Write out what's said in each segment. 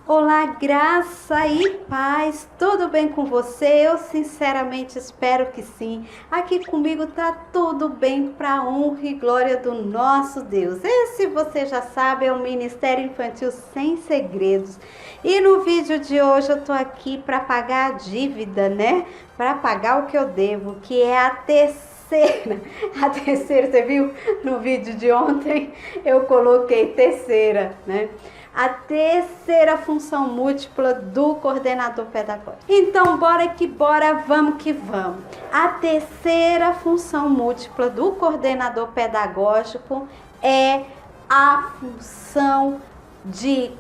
Olá, graça e paz, tudo bem com você? Eu sinceramente espero que sim. Aqui comigo tá tudo bem para honra e glória do nosso Deus. Esse você já sabe é o Ministério Infantil Sem Segredos. E no vídeo de hoje eu tô aqui para pagar a dívida, né? Para pagar o que eu devo, que é a terceira. A terceira, você viu no vídeo de ontem? Eu coloquei terceira, né? A terceira função múltipla do coordenador pedagógico. Então, bora que bora, vamos que vamos. A terceira função múltipla do coordenador pedagógico é a função de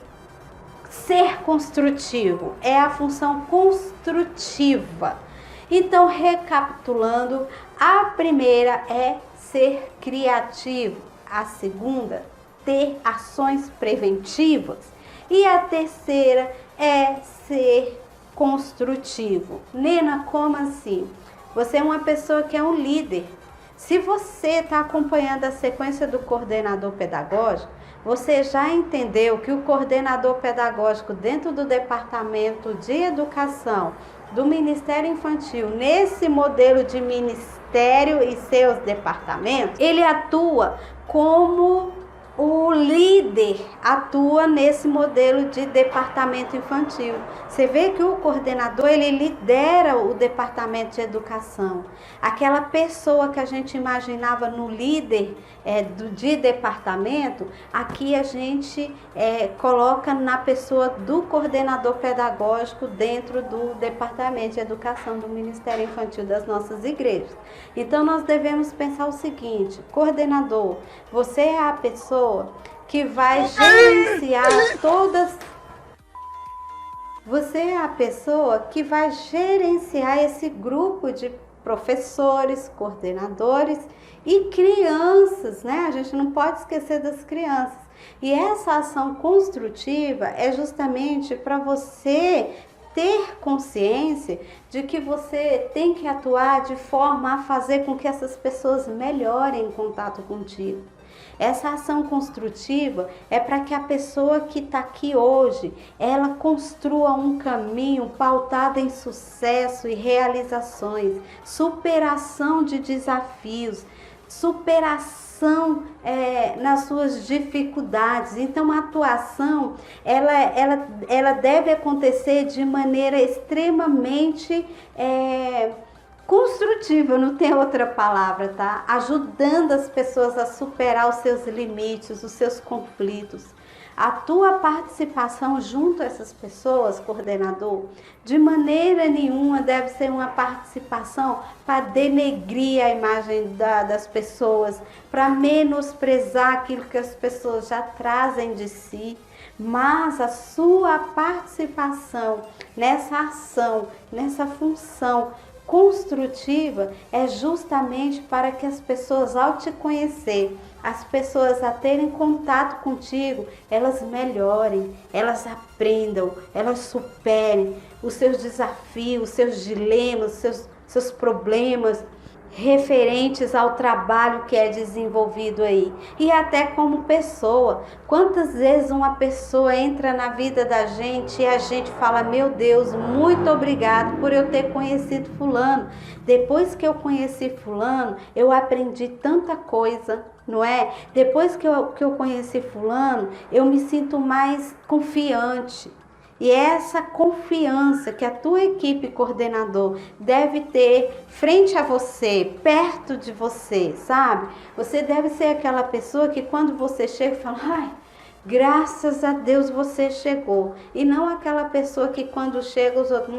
ser construtivo, é a função construtiva. Então, recapitulando, a primeira é ser criativo, a segunda, ter ações preventivas e a terceira é ser construtivo. Nena, como assim? Você é uma pessoa que é um líder. Se você está acompanhando a sequência do coordenador pedagógico, você já entendeu que o coordenador pedagógico dentro do Departamento de Educação do Ministério Infantil, nesse modelo de ministério e seus departamentos, ele atua como o líder atua nesse modelo de departamento infantil. Você vê que o coordenador, ele lidera o departamento de educação. Aquela pessoa que a gente imaginava no líder de departamento, aqui a gente coloca na pessoa do coordenador pedagógico dentro do departamento de educação do Ministério Infantil das nossas igrejas. Então nós devemos pensar o seguinte: coordenador, você é a pessoa que vai gerenciar todas. Você é a pessoa que vai gerenciar esse grupo de professores, coordenadores e crianças, né? A gente não pode esquecer das crianças. E essa ação construtiva é justamente para você ter consciência de que você tem que atuar de forma a fazer com que essas pessoas melhorem em contato contigo. Essa ação construtiva é para que a pessoa que está aqui hoje, ela construa um caminho pautado em sucesso e realizações, superação de desafios, superação nas suas dificuldades. Então a atuação ela deve acontecer de maneira extremamente construtiva, não tem outra palavra, tá? Ajudando as pessoas a superar os seus limites, os seus conflitos. A tua participação junto a essas pessoas, coordenador, de maneira nenhuma deve ser uma participação para denegrir a imagem das pessoas, para menosprezar aquilo que as pessoas já trazem de si, mas a sua participação nessa ação, nessa função construtiva é justamente para que as pessoas, ao te conhecer, as pessoas a terem contato contigo, elas melhorem, elas aprendam, elas superem os seus desafios, os seus dilemas, seus problemas referentes ao trabalho que é desenvolvido aí. E até como pessoa, quantas vezes uma pessoa entra na vida da gente e a gente fala: meu Deus, muito obrigado por eu ter conhecido fulano. Depois que eu conheci fulano, eu aprendi tanta coisa, não é? Depois que eu conheci fulano, eu me sinto mais confiante. E essa confiança que a tua equipe coordenador deve ter frente a você, perto de você, sabe? Você deve ser aquela pessoa que quando você chega, fala: ai, graças a Deus você chegou. E não aquela pessoa que quando chega os outros,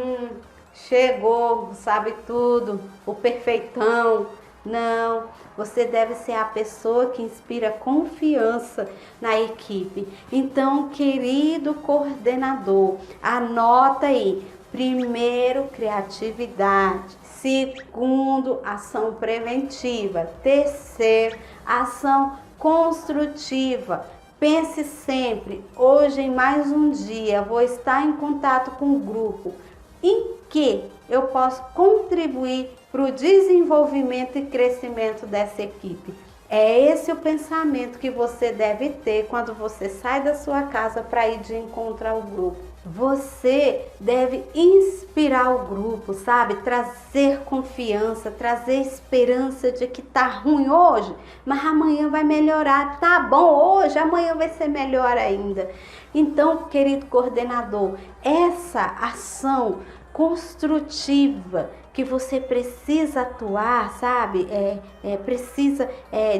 chegou, sabe tudo, o perfeitão. Não, você deve ser a pessoa que inspira confiança na equipe. Então, querido coordenador, anota aí: primeiro, criatividade; segundo, ação preventiva; terceiro, ação construtiva. Pense sempre: hoje, em mais um dia, vou estar em contato com o grupo. Em que eu posso contribuir para o desenvolvimento e crescimento dessa equipe? É esse o pensamento que você deve ter quando você sai da sua casa para ir de encontro ao grupo. você deve inspirar o grupo, sabe? Trazer confiança, trazer esperança de que tá ruim hoje, mas amanhã vai melhorar. Tá bom hoje, amanhã vai ser melhor ainda. Então, querido coordenador, essa ação construtiva que você precisa atuar, sabe? Precisa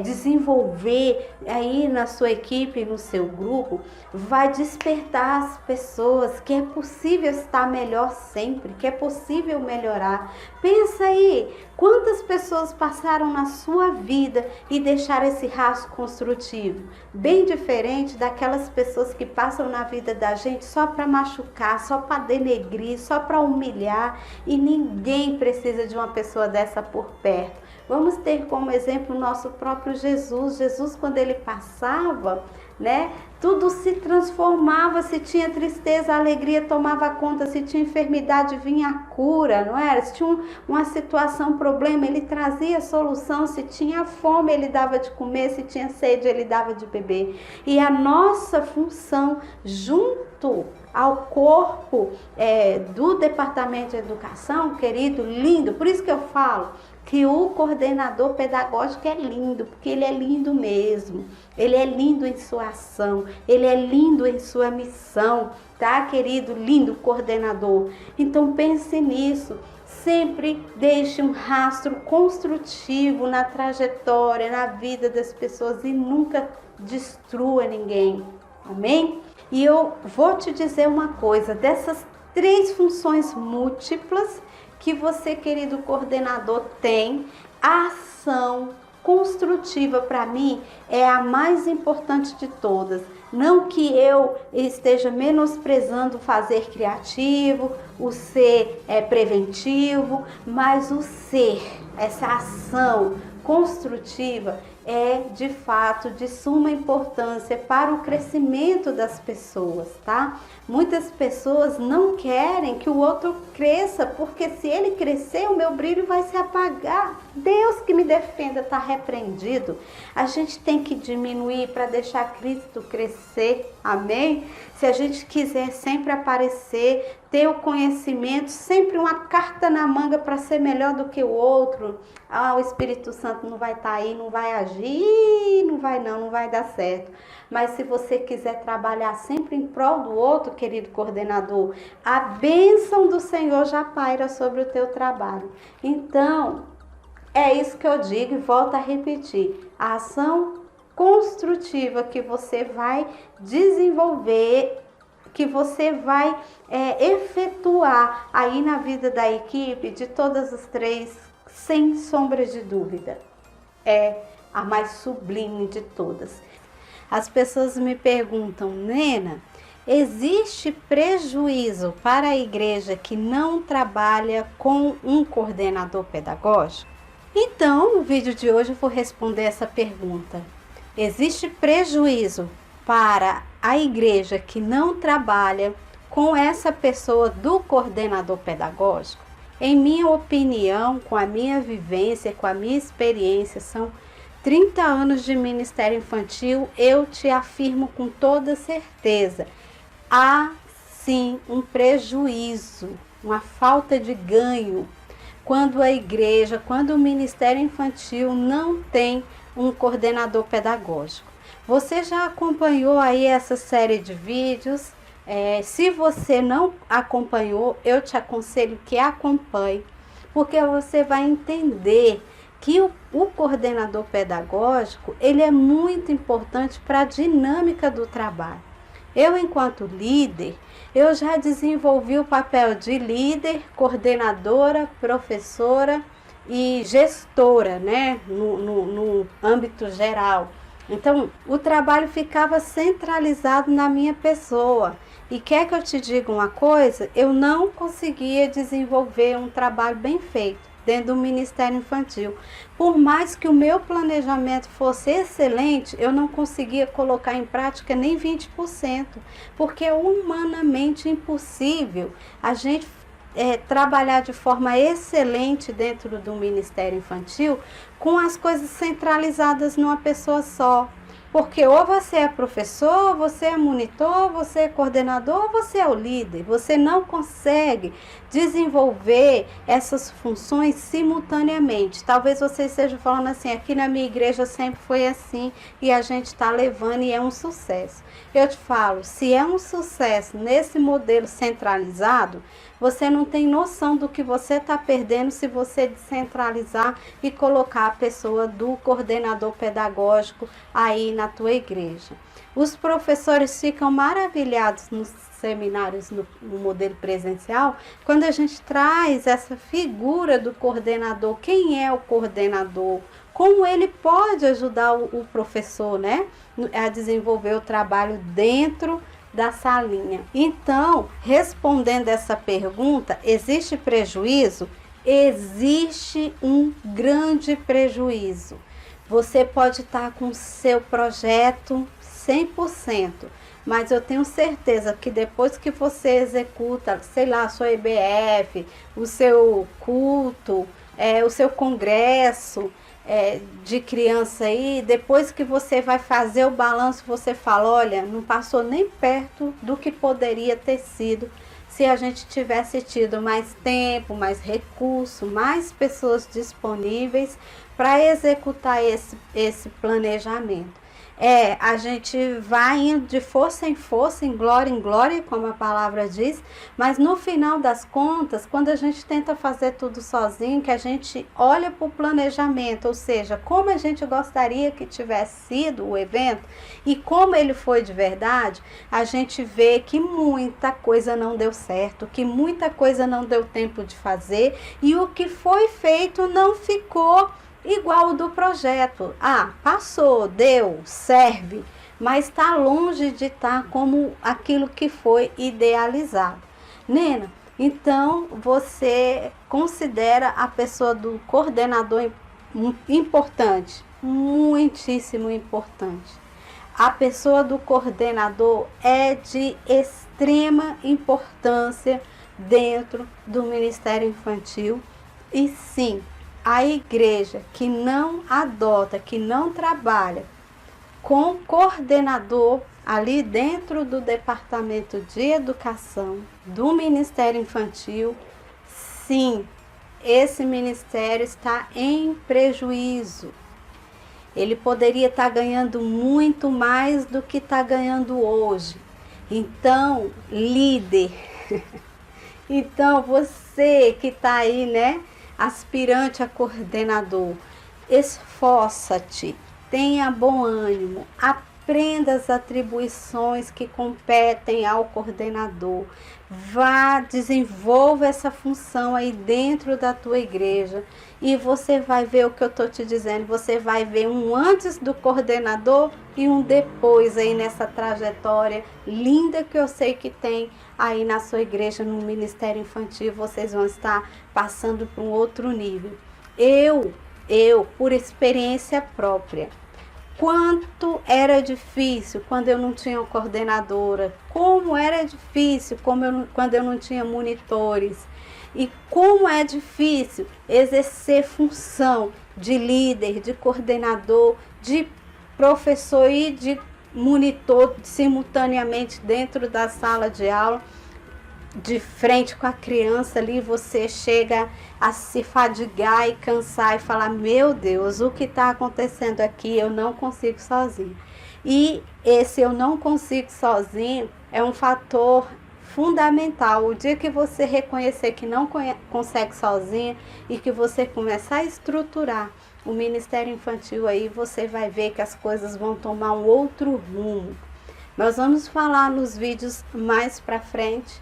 desenvolver aí na sua equipe, no seu grupo, vai despertar as pessoas que é possível estar melhor sempre, que é possível melhorar. Pensa aí, quantas pessoas passaram na sua vida e deixaram esse rastro construtivo? Bem diferente daquelas pessoas que passam na vida da gente só para machucar, só para denegrir, só para humilhar, e ninguém precisa de uma pessoa dessa por perto. Vamos ter como exemplo o nosso próprio Jesus. Jesus, quando ele passava, né, tudo se transformava. Se tinha tristeza, a alegria tomava conta. Se tinha enfermidade, vinha a cura, não era? Se tinha uma situação, problema, ele trazia a solução. Se tinha fome, ele dava de comer. Se tinha sede, ele dava de beber. E a nossa função, junto ao corpo do Departamento de Educação, querido, lindo, por isso que eu falo que o coordenador pedagógico é lindo, porque ele é lindo mesmo, ele é lindo em sua ação, ele é lindo em sua missão, tá, querido, lindo coordenador? Então pense nisso, sempre deixe um rastro construtivo na trajetória, na vida das pessoas e nunca destrua ninguém, amém? E eu vou te dizer uma coisa, dessas 3 funções múltiplas que você, querido coordenador, tem, a ação construtiva para mim é a mais importante de todas. Não que eu esteja menosprezando o fazer criativo, o ser preventivo, mas o ser, essa ação construtiva é de fato de suma importância para o crescimento das pessoas, tá? Muitas pessoas não querem que o outro cresça, porque se ele crescer, o meu brilho vai se apagar. Deus que me defenda, está repreendido. A gente tem que diminuir para deixar Cristo crescer, amém? Se a gente quiser sempre aparecer, ter o conhecimento, sempre uma carta na manga para ser melhor do que o outro, o Espírito Santo não vai estar aí, não vai agir, não vai dar certo. Mas se você quiser trabalhar sempre em prol do outro, querido coordenador, a bênção do Senhor já paira sobre o teu trabalho. Então, é isso que eu digo e volto a repetir. A ação construtiva que você vai desenvolver, que você vai efetuar aí na vida da equipe, de todas as 3, sem sombra de dúvida, é a mais sublime de todas. As pessoas me perguntam, Nena, existe prejuízo para a igreja que não trabalha com um coordenador pedagógico? Então, no vídeo de hoje eu vou responder essa pergunta. Existe prejuízo para a igreja que não trabalha com essa pessoa do coordenador pedagógico? Em minha opinião, com a minha vivência, com a minha experiência, são 30 anos de ministério infantil, eu te afirmo com toda certeza, há sim um prejuízo, uma falta de ganho, quando a igreja, quando o ministério infantil não tem um coordenador pedagógico. Você já acompanhou aí essa série de vídeos? Se você não acompanhou, eu te aconselho que acompanhe, porque você vai entender que o coordenador pedagógico, ele é muito importante para a dinâmica do trabalho. Eu, enquanto líder, eu já desenvolvi o papel de líder, coordenadora, professora e gestora, né, no âmbito geral. Então, o trabalho ficava centralizado na minha pessoa. E quer que eu te diga uma coisa? Eu não conseguia desenvolver um trabalho bem feito dentro do Ministério Infantil. Por mais que o meu planejamento fosse excelente, eu não conseguia colocar em prática nem 20%, porque é humanamente impossível a gente trabalhar de forma excelente dentro do Ministério Infantil com as coisas centralizadas numa pessoa só. Porque ou você é professor, você é monitor, você é coordenador, ou você é o líder. Você não consegue desenvolver essas funções simultaneamente. Talvez você esteja falando assim, aqui na minha igreja sempre foi assim e a gente está levando e é um sucesso. Eu te falo, se é um sucesso nesse modelo centralizado, você não tem noção do que você está perdendo se você descentralizar e colocar a pessoa do coordenador pedagógico aí na tua igreja. Os professores ficam maravilhados nos seminários no modelo presencial, quando a gente traz essa figura do coordenador, quem é o coordenador, como ele pode ajudar o professor, né, a desenvolver o trabalho dentro da salinha. Então, respondendo essa pergunta, existe prejuízo? Existe um grande prejuízo. Você pode estar com o seu projeto 100%, mas eu tenho certeza que depois que você executa, sei lá, a sua EBF, o seu culto, o seu congresso de criança aí, depois que você vai fazer o balanço, você fala, olha, não passou nem perto do que poderia ter sido se a gente tivesse tido mais tempo, mais recurso, mais pessoas disponíveis para executar esse planejamento. A gente vai indo de força em força, em glória, como a palavra diz, mas no final das contas, quando a gente tenta fazer tudo sozinho, que a gente olha para o planejamento, ou seja, como a gente gostaria que tivesse sido o evento e como ele foi de verdade, a gente vê que muita coisa não deu certo, que muita coisa não deu tempo de fazer e o que foi feito não ficou igual o do projeto. Passou, deu, serve, mas está longe de estar como aquilo que foi idealizado. Nena, então você considera a pessoa do coordenador importante? Muitíssimo importante. A pessoa do coordenador é de extrema importância dentro do Ministério Infantil e sim, a igreja que não adota, que não trabalha com coordenador ali dentro do departamento de educação do Ministério Infantil, sim, esse ministério está em prejuízo. Ele poderia estar ganhando muito mais do que está ganhando hoje. Então, líder, então você que está aí, né, aspirante a coordenador, esforça-te, tenha bom ânimo, aprenda as atribuições que competem ao coordenador, desenvolva essa função aí dentro da tua igreja e você vai ver o que eu estou te dizendo, você vai ver um antes do coordenador e um depois aí nessa trajetória linda que eu sei que tem aí na sua igreja, no Ministério Infantil, vocês vão estar passando para um outro nível. Eu, por experiência própria, quanto era difícil quando eu não tinha uma coordenadora, como era difícil quando eu não tinha monitores, e como é difícil exercer função de líder, de coordenador, de professor e de monitor simultaneamente dentro da sala de aula, de frente com a criança ali, você chega a se fadigar e cansar e falar, meu Deus, o que está acontecendo aqui, eu não consigo sozinho. E esse eu não consigo sozinho é um fator fundamental. O dia que você reconhecer que não consegue sozinho e que você começar a estruturar o Ministério Infantil aí, você vai ver que as coisas vão tomar um outro rumo. Nós vamos falar nos vídeos mais para frente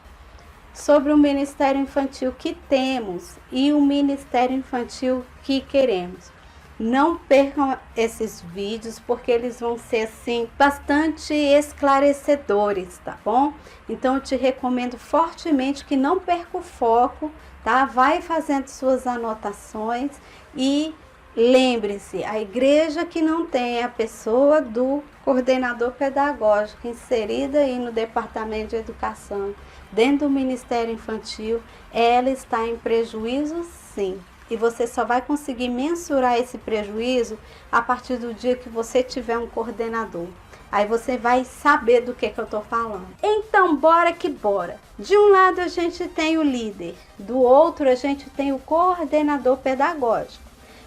sobre o Ministério Infantil que temos e o Ministério Infantil que queremos. Não percam esses vídeos porque eles vão ser assim bastante esclarecedores, tá bom? Então eu te recomendo fortemente que não perca o foco, tá? Vai fazendo suas anotações e lembre-se, a igreja que não tem a pessoa do coordenador pedagógico inserida aí no departamento de educação, dentro do Ministério Infantil, ela está em prejuízo sim. E você só vai conseguir mensurar esse prejuízo a partir do dia que você tiver um coordenador. Aí você vai saber do que eu tô falando. Então, bora que bora. De um lado a gente tem o líder, do outro a gente tem o coordenador pedagógico.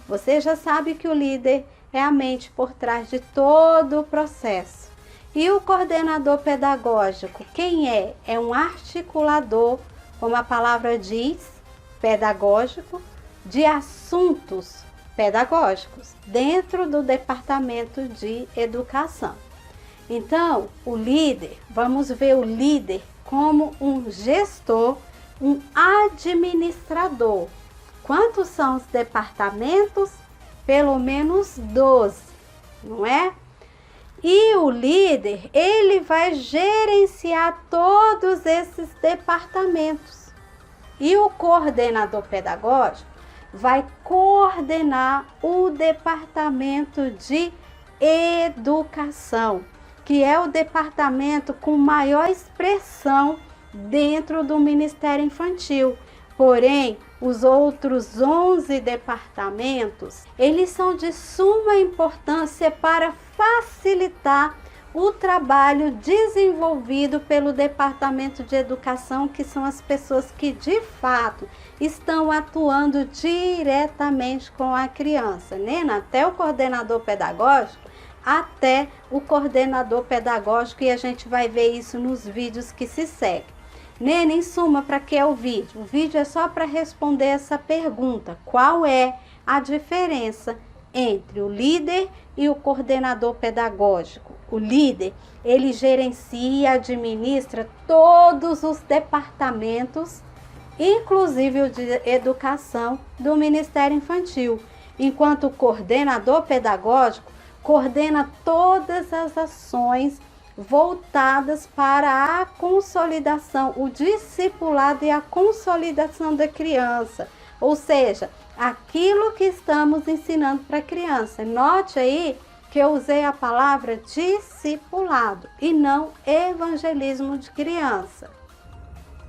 Você já sabe que o líder é a mente por trás de todo o processo. E o coordenador pedagógico, quem é? É um articulador, como a palavra diz, pedagógico, de assuntos pedagógicos dentro do departamento de educação. Então, o líder, vamos ver o líder como um gestor, um administrador. Quantos são os departamentos? Pelo menos 12, não é? E o líder, ele vai gerenciar todos esses departamentos. E o coordenador pedagógico vai coordenar o departamento de educação, que é o departamento com maior expressão dentro do Ministério Infantil. Porém, os outros 11 departamentos, eles são de suma importância para facilitar o trabalho desenvolvido pelo Departamento de Educação, que são as pessoas que de fato estão atuando diretamente com a criança, né? Até o coordenador pedagógico, até o coordenador pedagógico, e a gente vai ver isso nos vídeos que se seguem. Nena, em suma, para que é o vídeo? O vídeo é só para responder essa pergunta: qual é a diferença entre o líder e o coordenador pedagógico? O líder, ele gerencia e administra todos os departamentos, inclusive o de educação do Ministério Infantil, enquanto o coordenador pedagógico coordena todas as ações voltadas para a consolidação, o discipulado e a consolidação da criança, ou seja, aquilo que estamos ensinando para a criança. Note aí que eu usei a palavra discipulado e não evangelismo de criança.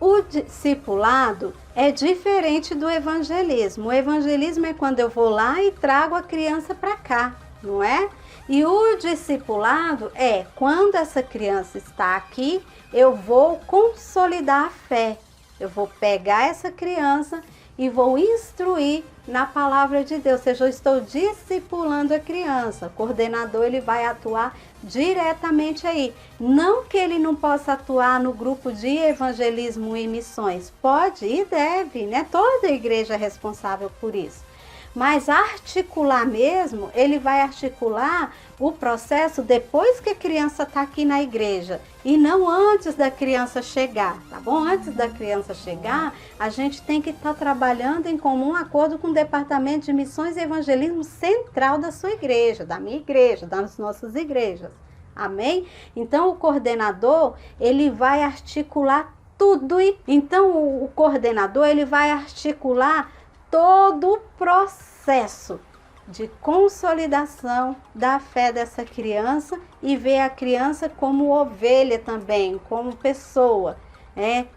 O discipulado é diferente do evangelismo. O evangelismo é quando eu vou lá e trago a criança para cá, não é? E o discipulado é quando essa criança está aqui, eu vou consolidar a fé. Eu vou pegar essa criança e vou instruir na palavra de Deus. Ou seja, eu estou discipulando a criança. O coordenador, ele vai atuar diretamente aí. Não que ele não possa atuar no grupo de evangelismo e missões. Pode e deve, né? Toda igreja é responsável por isso. Mas articular mesmo, ele vai articular o processo depois que a criança está aqui na igreja e não antes da criança chegar, tá bom? Antes da criança chegar, a gente tem que estar trabalhando em comum acordo com o Departamento de Missões e Evangelismo Central da sua igreja, da minha igreja, das nossas igrejas. Amém? Então, o coordenador, ele vai articular tudo. Então, o coordenador, ele vai articular todo o processo de consolidação da fé dessa criança e ver a criança como ovelha também, como pessoa,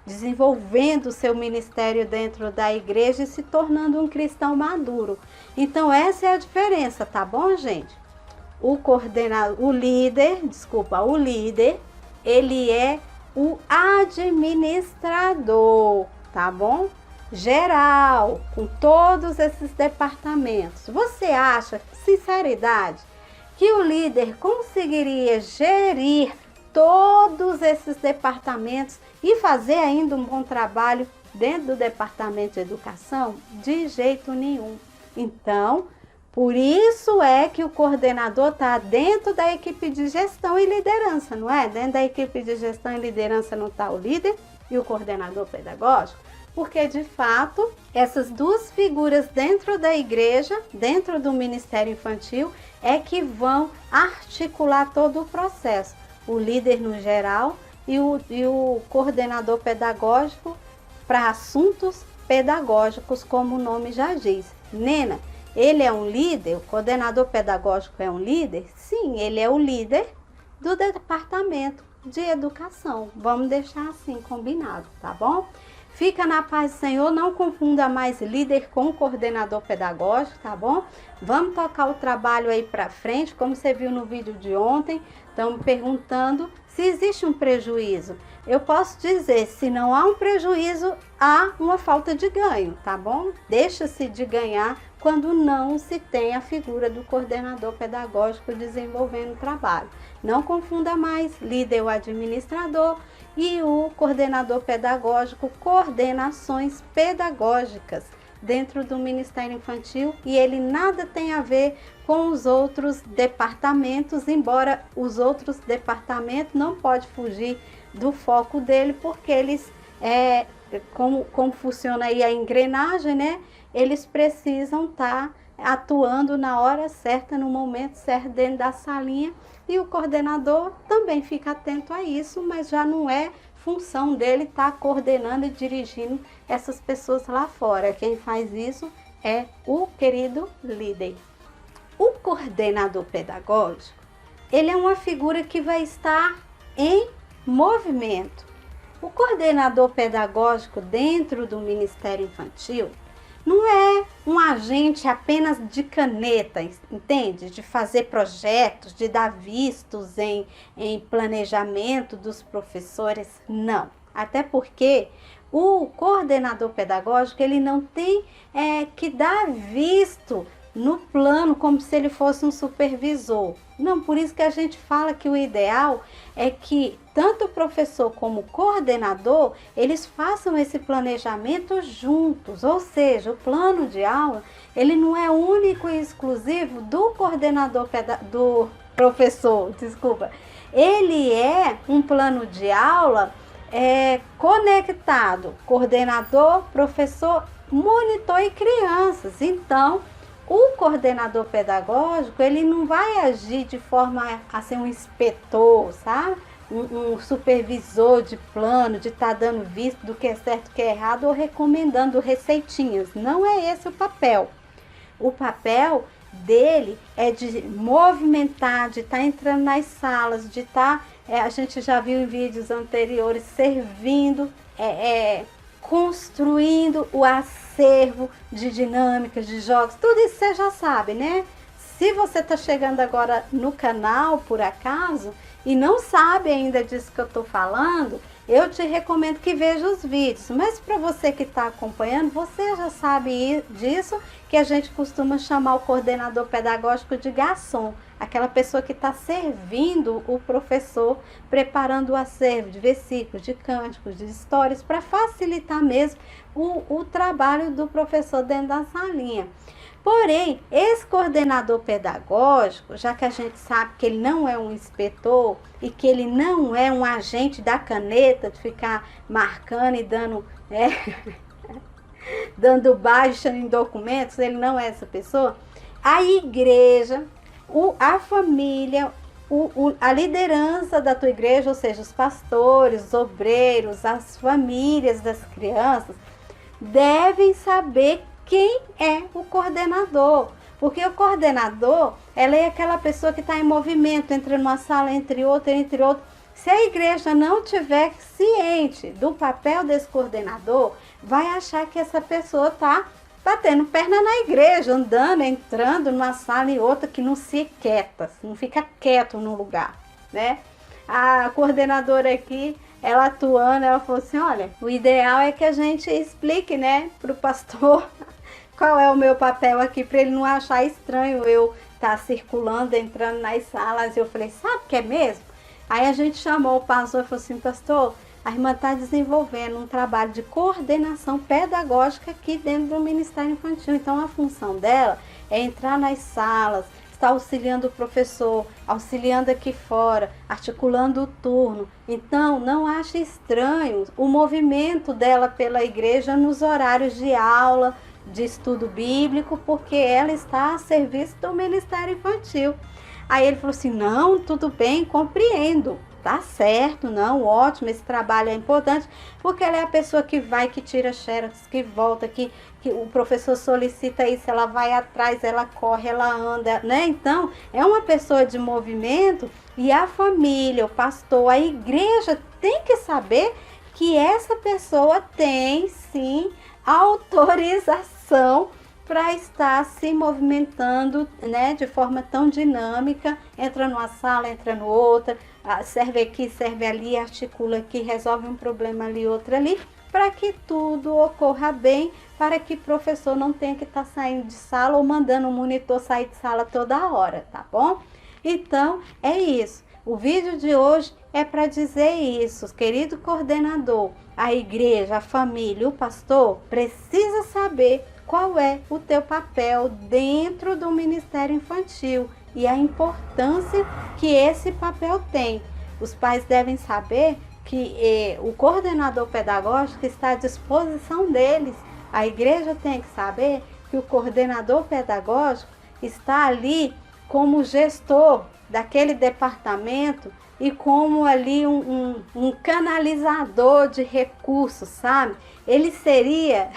desenvolvendo o seu ministério dentro da igreja e se tornando um cristão maduro. Então essa é a diferença, tá bom, gente? O líder, ele é o administrador, tá bom? Geral, com todos esses departamentos. Você acha, sinceridade, que o líder conseguiria gerir todos esses departamentos e fazer ainda um bom trabalho dentro do departamento de educação? De jeito nenhum. Então, por isso é que o coordenador está dentro da equipe de gestão e liderança, não é? Dentro da equipe de gestão e liderança não está o líder e o coordenador pedagógico? Porque, de fato, essas duas figuras dentro da igreja, dentro do Ministério Infantil, é que vão articular todo o processo. O líder no geral e o coordenador pedagógico para assuntos pedagógicos, como o nome já diz. Nena, ele é um líder? O coordenador pedagógico é um líder? Sim, ele é o líder do departamento de educação. Vamos deixar assim combinado, tá bom? Fica na paz do Senhor, não confunda mais líder com coordenador pedagógico, tá bom? Vamos tocar o trabalho aí para frente, como você viu no vídeo de ontem, estão me perguntando se existe um prejuízo. Eu posso dizer, se não há um prejuízo, há uma falta de ganho, tá bom? Deixa-se de ganhar quando não se tem a figura do coordenador pedagógico desenvolvendo o trabalho. Não confunda mais líder ou administrador e o coordenador pedagógico, coordenações pedagógicas dentro do Ministério Infantil, e ele nada tem a ver com os outros departamentos, embora os outros departamentos não pode fugir do foco dele, porque eles, como funciona aí a engrenagem, né? Eles precisam estar atuando na hora certa, no momento certo, dentro da salinha, e o coordenador também fica atento a isso, mas já não é função dele estar coordenando e dirigindo essas pessoas lá fora. Quem faz isso é o querido líder. O coordenador pedagógico, ele é uma figura que vai estar em movimento. O coordenador pedagógico dentro do Ministério Infantil não é um agente apenas de caneta, entende? De fazer projetos, de dar vistos em planejamento dos professores, não. Até porque o coordenador pedagógico, ele não tem que dar visto no plano como se ele fosse um supervisor. Não, por isso que a gente fala que o ideal é que tanto o professor como o coordenador, eles façam esse planejamento juntos, ou seja, o plano de aula, ele não é único e exclusivo do coordenador, do professor, desculpa. Ele é um plano de aula conectado, coordenador, professor, monitor e crianças. Então, o coordenador pedagógico, ele não vai agir de forma a ser um inspetor, sabe? Um supervisor de plano, de estar dando visto do que é certo e o que é errado, ou recomendando receitinhas. Não é esse o papel. O papel dele é de movimentar, de estar entrando nas salas, de estar, a gente já viu em vídeos anteriores, servindo, construindo o acervo de dinâmicas, de jogos, tudo isso você já sabe, né? Se você está chegando agora no canal, por acaso, e não sabe ainda disso que eu estou falando, eu te recomendo que veja os vídeos. Mas para você que está acompanhando, você já sabe disso, que a gente costuma chamar o coordenador pedagógico de garçom. Aquela pessoa que está servindo o professor, preparando o acervo de versículos, de cânticos, de histórias, para facilitar mesmo o trabalho do professor dentro da salinha. Porém, esse coordenador pedagógico, já que a gente sabe que ele não é um inspetor e que ele não é um agente da caneta, de ficar marcando e dando, dando baixa em documentos, ele não é essa pessoa, a igreja, a família, a liderança da tua igreja, ou seja, os pastores, os obreiros, as famílias das crianças, devem saber quem é o coordenador. Porque o coordenador, ela é aquela pessoa que está em movimento, entre uma sala, entre outra. Se a igreja não tiver ciente do papel desse coordenador, vai achar que essa pessoa está batendo perna na igreja, andando, entrando numa sala e outra, que não se quieta, não fica quieto no lugar, né? A coordenadora aqui, ela atuando, ela falou assim, olha, o ideal é que a gente explique, né, para o pastor qual é o meu papel aqui, para ele não achar estranho eu estar circulando, entrando nas salas. Eu falei, sabe o que é mesmo? Aí a gente chamou o pastor e falou assim, pastor, a irmã está desenvolvendo um trabalho de coordenação pedagógica aqui dentro do Ministério Infantil. Então a função dela é entrar nas salas, estar auxiliando o professor, auxiliando aqui fora, articulando o turno. Então não ache estranho o movimento dela pela igreja nos horários de aula, de estudo bíblico, porque ela está a serviço do Ministério Infantil. Aí ele falou assim, não, tudo bem, compreendo, tá certo, não, ótimo, esse trabalho é importante, porque ela é a pessoa que vai, que tira xerox, que volta, que o professor solicita isso, ela vai atrás, ela corre, ela anda, né? Então, é uma pessoa de movimento, e a família, o pastor, a igreja tem que saber que essa pessoa tem sim autorização para estar se movimentando, né, de forma tão dinâmica, entra numa sala, entra no outra, serve aqui, serve ali, articula aqui, resolve um problema ali, outro ali, para que tudo ocorra bem, para que o professor não tenha que estar saindo de sala ou mandando o monitor sair de sala toda hora, tá bom? Então, é isso. O vídeo de hoje é para dizer isso, querido coordenador. A igreja, a família, o pastor precisa saber qual é o teu papel dentro do ministério infantil e a importância que esse papel tem. Os pais devem saber que o coordenador pedagógico está à disposição deles. A igreja tem que saber que o coordenador pedagógico está ali como gestor daquele departamento e como ali um canalizador de recursos, sabe? Ele seria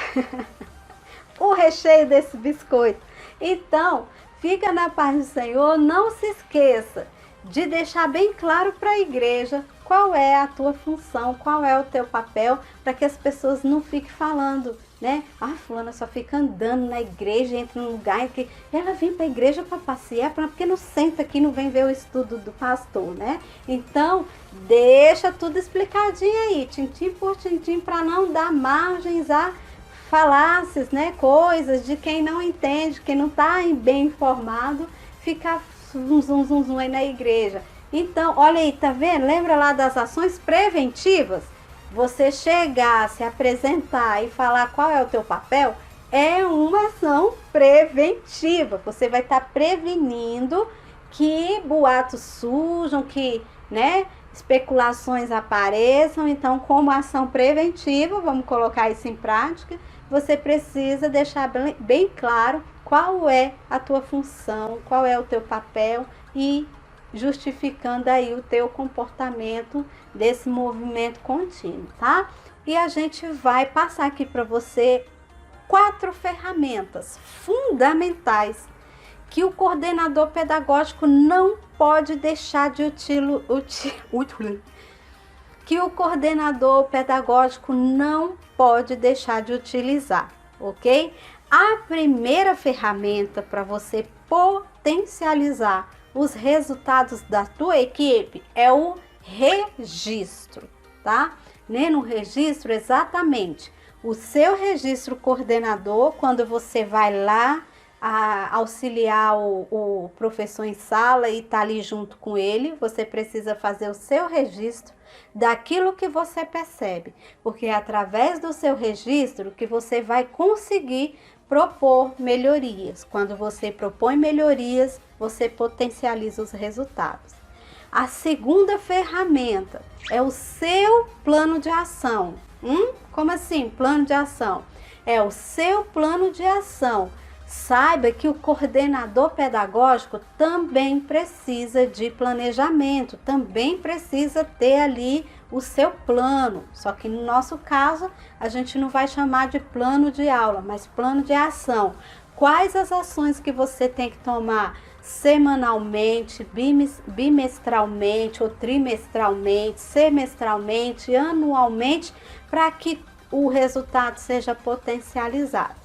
o recheio desse biscoito. Então, fica na paz do Senhor, não se esqueça de deixar bem claro para a igreja qual é a tua função, qual é o teu papel, para que as pessoas não fiquem falando, né? Fulana só fica andando na igreja, entra num lugar que ela vem para a igreja para passear, porque não senta aqui, não vem ver o estudo do pastor, né? Então, deixa tudo explicadinho aí, tintim por tintim, para não dar margens a falácias, né? Coisas de quem não entende, quem não está bem informado, ficar zum aí na igreja. Então, olha aí, tá vendo? Lembra lá das ações preventivas? Você chegar, se apresentar e falar qual é o teu papel, é uma ação preventiva. Você vai estar prevenindo que boatos surjam, que, né, especulações apareçam. Então, como ação preventiva, vamos colocar isso em prática, você precisa deixar bem claro qual é a tua função, qual é o teu papel e justificando aí o teu comportamento desse movimento contínuo, tá? E a gente vai passar aqui para você 4 ferramentas fundamentais que o coordenador pedagógico não pode deixar de que o coordenador pedagógico não pode deixar de utilizar, ok? A primeira ferramenta para você potencializar os resultados da tua equipe é o registro, tá? Né? No registro, exatamente, o seu registro coordenador, quando você vai lá auxiliar o professor em sala e tá ali junto com ele, você precisa fazer o seu registro daquilo que você percebe, porque é através do seu registro que você vai conseguir propor melhorias. Quando você propõe melhorias, você potencializa os resultados. A segunda ferramenta é o seu plano de ação. Como assim, plano de ação? É o seu plano de ação. Saiba que o coordenador pedagógico também precisa de planejamento, também precisa ter ali o seu plano. Só que no nosso caso, a gente não vai chamar de plano de aula, mas plano de ação. Quais as ações que você tem que tomar semanalmente, bimestralmente ou trimestralmente, semestralmente, anualmente, para que o resultado seja potencializado.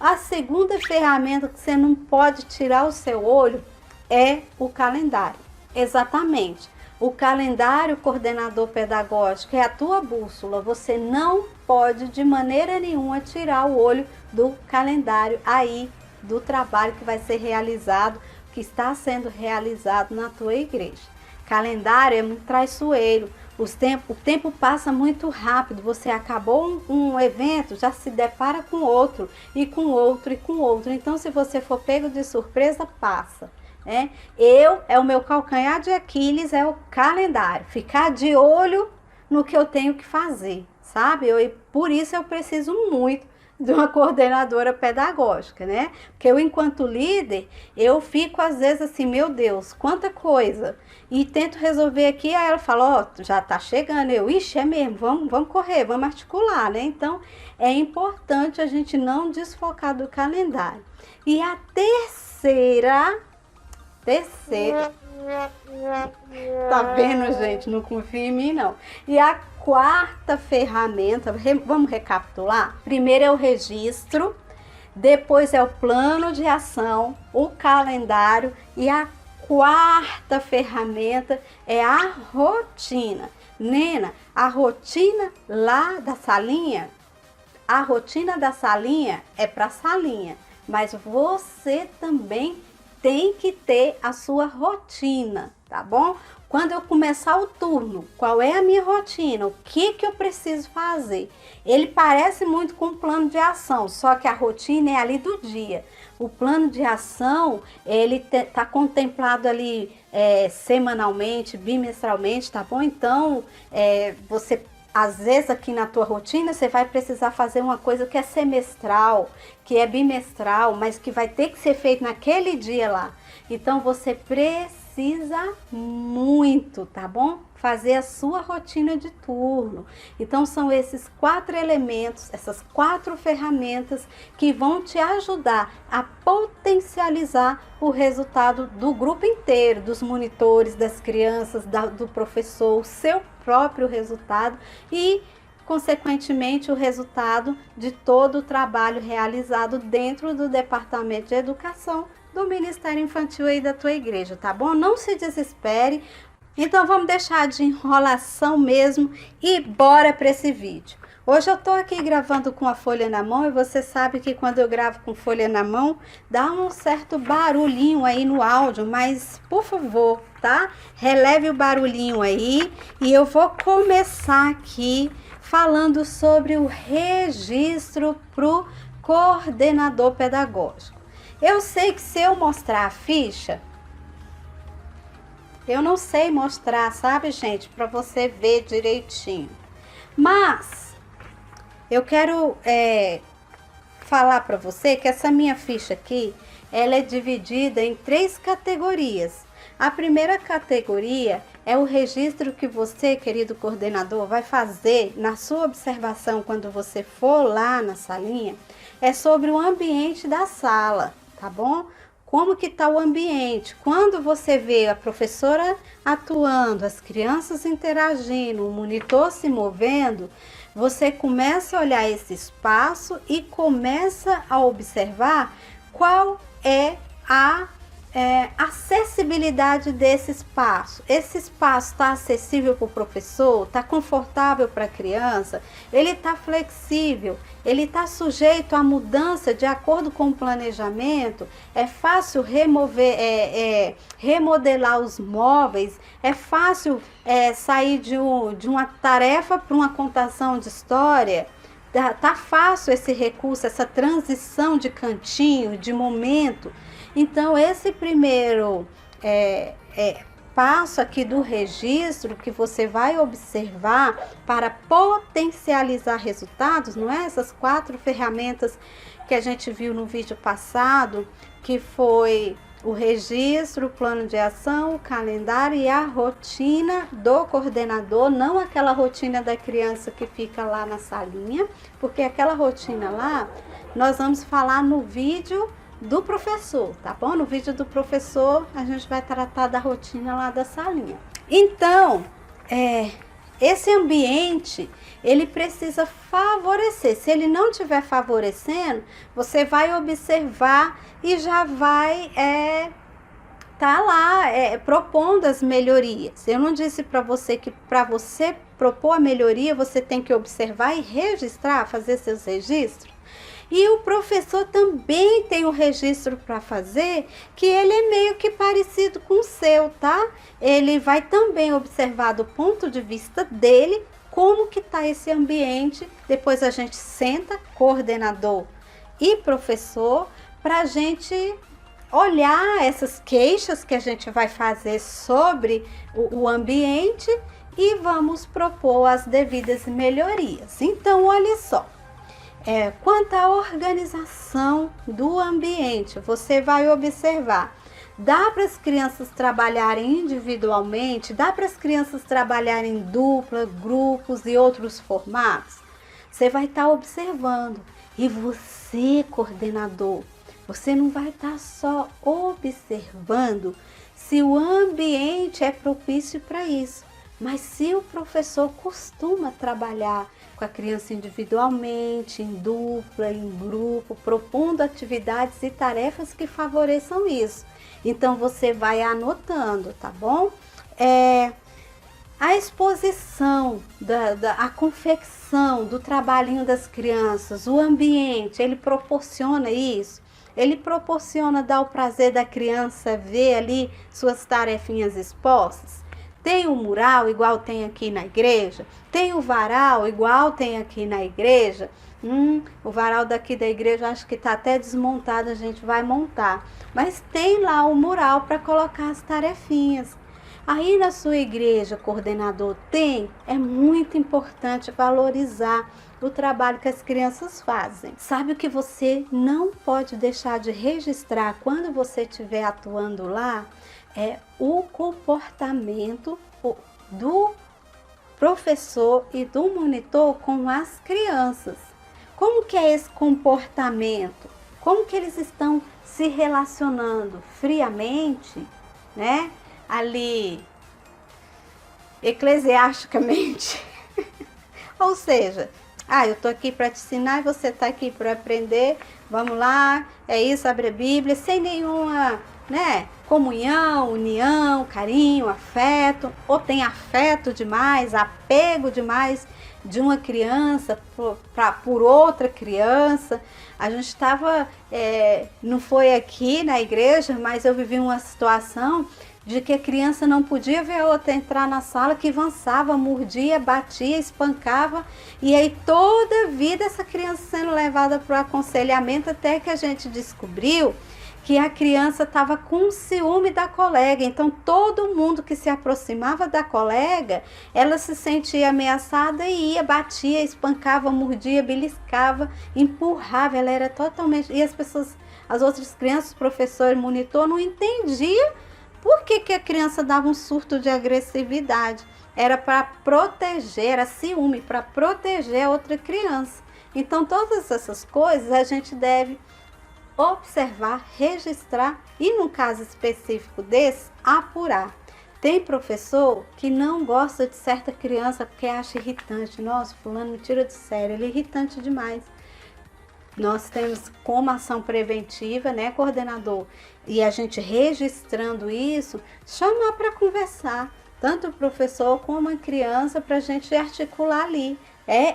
A segunda ferramenta que você não pode tirar o seu olho é o calendário. Exatamente. O calendário coordenador pedagógico é a tua bússola. Você não pode de maneira nenhuma tirar o olho do calendário aí do trabalho que vai ser realizado, que está sendo realizado na tua igreja. Calendário é muito traiçoeiro. O tempo passa muito rápido. Você acabou um evento, já se depara com outro, e com outro, e com outro. Então, se você for pego de surpresa, passa. É o meu calcanhar de Aquiles, é o calendário. Ficar de olho no que eu tenho que fazer, sabe? Por isso eu preciso muito de uma coordenadora pedagógica, né? Porque eu, enquanto líder, eu fico às vezes assim, meu Deus, quanta coisa, e tento resolver aqui, aí ela fala, já tá chegando, ixi, é mesmo, vamos correr, vamos articular, né? Então, é importante a gente não desfocar do calendário. E a terceira Tá vendo, gente? Não confia em mim, não. E a quarta ferramenta, vamos recapitular? Primeiro é o registro, depois é o plano de ação, o calendário e a quarta ferramenta é a rotina. Nena, a rotina lá da salinha, a rotina da salinha é para a salinha, mas você também tem que ter a sua rotina, tá bom? Quando eu começar o turno, qual é a minha rotina? O que eu preciso fazer? Ele parece muito com o plano de ação, só que a rotina é ali do dia. O plano de ação, ele tá contemplado ali semanalmente, bimestralmente, tá bom? Então, você, às vezes aqui na tua rotina, você vai precisar fazer uma coisa que é semestral, que é bimestral, mas que vai ter que ser feito naquele dia lá. Então, você precisa muito, tá bom? Fazer a sua rotina de turno. Então, são esses 4 elementos, essas 4 ferramentas que vão te ajudar a potencializar o resultado do grupo inteiro, dos monitores, das crianças, do professor, o seu próprio resultado e, consequentemente, o resultado de todo o trabalho realizado dentro do Departamento de Educação do Ministério Infantil aí da tua igreja, tá bom? Não se desespere. Então vamos deixar de enrolação mesmo e bora para esse vídeo. Hoje eu tô aqui gravando com a folha na mão e você sabe que quando eu gravo com folha na mão dá um certo barulhinho aí no áudio, mas por favor, tá? Releve o barulhinho aí e eu vou começar aqui falando sobre o registro pro coordenador pedagógico. Eu sei que se eu mostrar a ficha, eu não sei mostrar, sabe, gente? Para você ver direitinho. Mas eu quero falar para você que essa minha ficha aqui, ela é dividida em 3 categorias. A primeira categoria é o registro que você, querido coordenador, vai fazer na sua observação quando você for lá na salinha. É sobre o ambiente da sala, tá bom? Como que está o ambiente? Quando você vê a professora atuando, as crianças interagindo, o monitor se movendo, você começa a olhar esse espaço e começa a observar qual é a acessibilidade desse espaço. Esse espaço está acessível para o professor? Está confortável para a criança? Ele está flexível? Ele está sujeito à mudança de acordo com o planejamento? É fácil remodelar os móveis? É fácil sair de uma tarefa para uma contação de história? Tá fácil esse recurso, essa transição de cantinho, de momento? Então, esse primeiro passo aqui do registro que você vai observar para potencializar resultados, não é? Essas 4 ferramentas que a gente viu no vídeo passado, que foi o registro, o plano de ação, o calendário e a rotina do coordenador, não aquela rotina da criança que fica lá na salinha, porque aquela rotina lá, nós vamos falar no vídeo do professor, tá bom? No vídeo do professor, a gente vai tratar da rotina lá da salinha. Então, esse ambiente, ele precisa favorecer. Se ele não estiver favorecendo, você vai observar e já vai tá lá propondo as melhorias. Eu não disse para você que para você propor a melhoria, você tem que observar e registrar, fazer seus registros? E o professor também tem um registro para fazer, que ele é meio que parecido com o seu, tá? Ele vai também observar do ponto de vista dele, como que tá esse ambiente. Depois a gente senta, coordenador e professor, para a gente olhar essas queixas que a gente vai fazer sobre o ambiente e vamos propor as devidas melhorias. Então, olha só. Quanto à organização do ambiente, você vai observar, dá para as crianças trabalharem individualmente, dá para as crianças trabalharem em dupla, grupos e outros formatos? Você vai estar observando. E você, coordenador, você não vai estar só observando se se o ambiente é propício para isso. Mas se o professor costuma trabalhar com a criança individualmente, em dupla, em grupo, propondo atividades e tarefas que favoreçam isso. Então você vai anotando, tá bom? A exposição, a confecção do trabalhinho das crianças, o ambiente, ele proporciona isso. Ele proporciona dar o prazer da criança ver ali suas tarefinhas expostas. Tem o mural, igual tem aqui na igreja. Tem o varal, igual tem aqui na igreja. O varal daqui da igreja acho que está até desmontado, a gente vai montar. Mas tem lá o mural para colocar as tarefinhas. Aí na sua igreja, coordenador, é muito importante valorizar o trabalho que as crianças fazem. Sabe o que você não pode deixar de registrar quando você estiver atuando lá? É o comportamento do professor e do monitor com as crianças. Como que é esse comportamento? Como que eles estão se relacionando friamente, né? Ali, eclesiasticamente. Ou seja, eu tô aqui para te ensinar e você tá aqui para aprender. Vamos lá, é isso, abre a Bíblia, sem nenhuma, comunhão, união, carinho, afeto, ou tem afeto demais, apego demais de uma criança por outra criança. A gente estava, não foi aqui na igreja, mas eu vivi uma situação de que a criança não podia ver a outra entrar na sala, que avançava, mordia, batia, espancava, e aí toda a vida essa criança sendo levada para o aconselhamento, até que a gente descobriu que a criança estava com ciúme da colega. Então todo mundo que se aproximava da colega, ela se sentia ameaçada e ia, batia, espancava, mordia, beliscava, empurrava. Ela era totalmente... E as outras crianças, o professor e o monitor não entendiam por que a criança dava um surto de agressividade. Era para proteger, era ciúme, para proteger a outra criança. Então todas essas coisas a gente deve observar, registrar e, num caso específico desse, apurar. Tem professor que não gosta de certa criança porque acha irritante. Nossa, fulano me tira de sério, ele é irritante demais. Nós temos como ação preventiva, coordenador? E a gente registrando isso, chamar para conversar, tanto o professor como a criança, para a gente articular ali.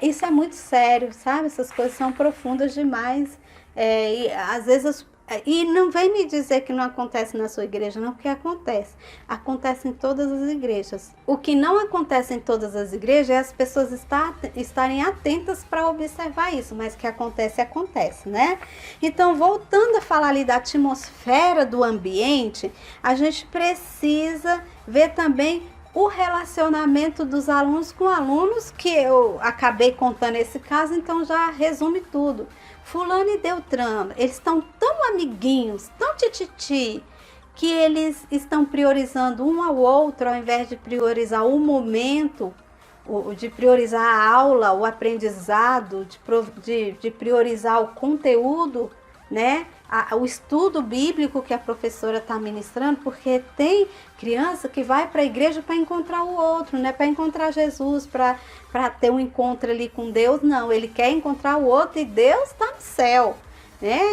Isso é muito sério, sabe? Essas coisas são profundas demais. E às vezes e não vem me dizer que não acontece na sua igreja, não, porque acontece em todas as igrejas. O que não acontece em todas as igrejas é as pessoas estarem atentas para observar isso, mas que acontece, né? Então, voltando a falar ali da atmosfera do ambiente, a gente precisa ver também o relacionamento dos alunos com alunos, que eu acabei contando esse caso, então já resume tudo. Fulano e Beltrano, eles estão tão amiguinhos, tão tititi, que eles estão priorizando um ao outro, ao invés de priorizar o momento, de priorizar a aula, o aprendizado, de priorizar o conteúdo, o estudo bíblico que a professora está ministrando, porque tem criança que vai para a igreja para encontrar o outro, para encontrar Jesus, para ter um encontro ali com Deus. Não, ele quer encontrar o outro e Deus está no céu,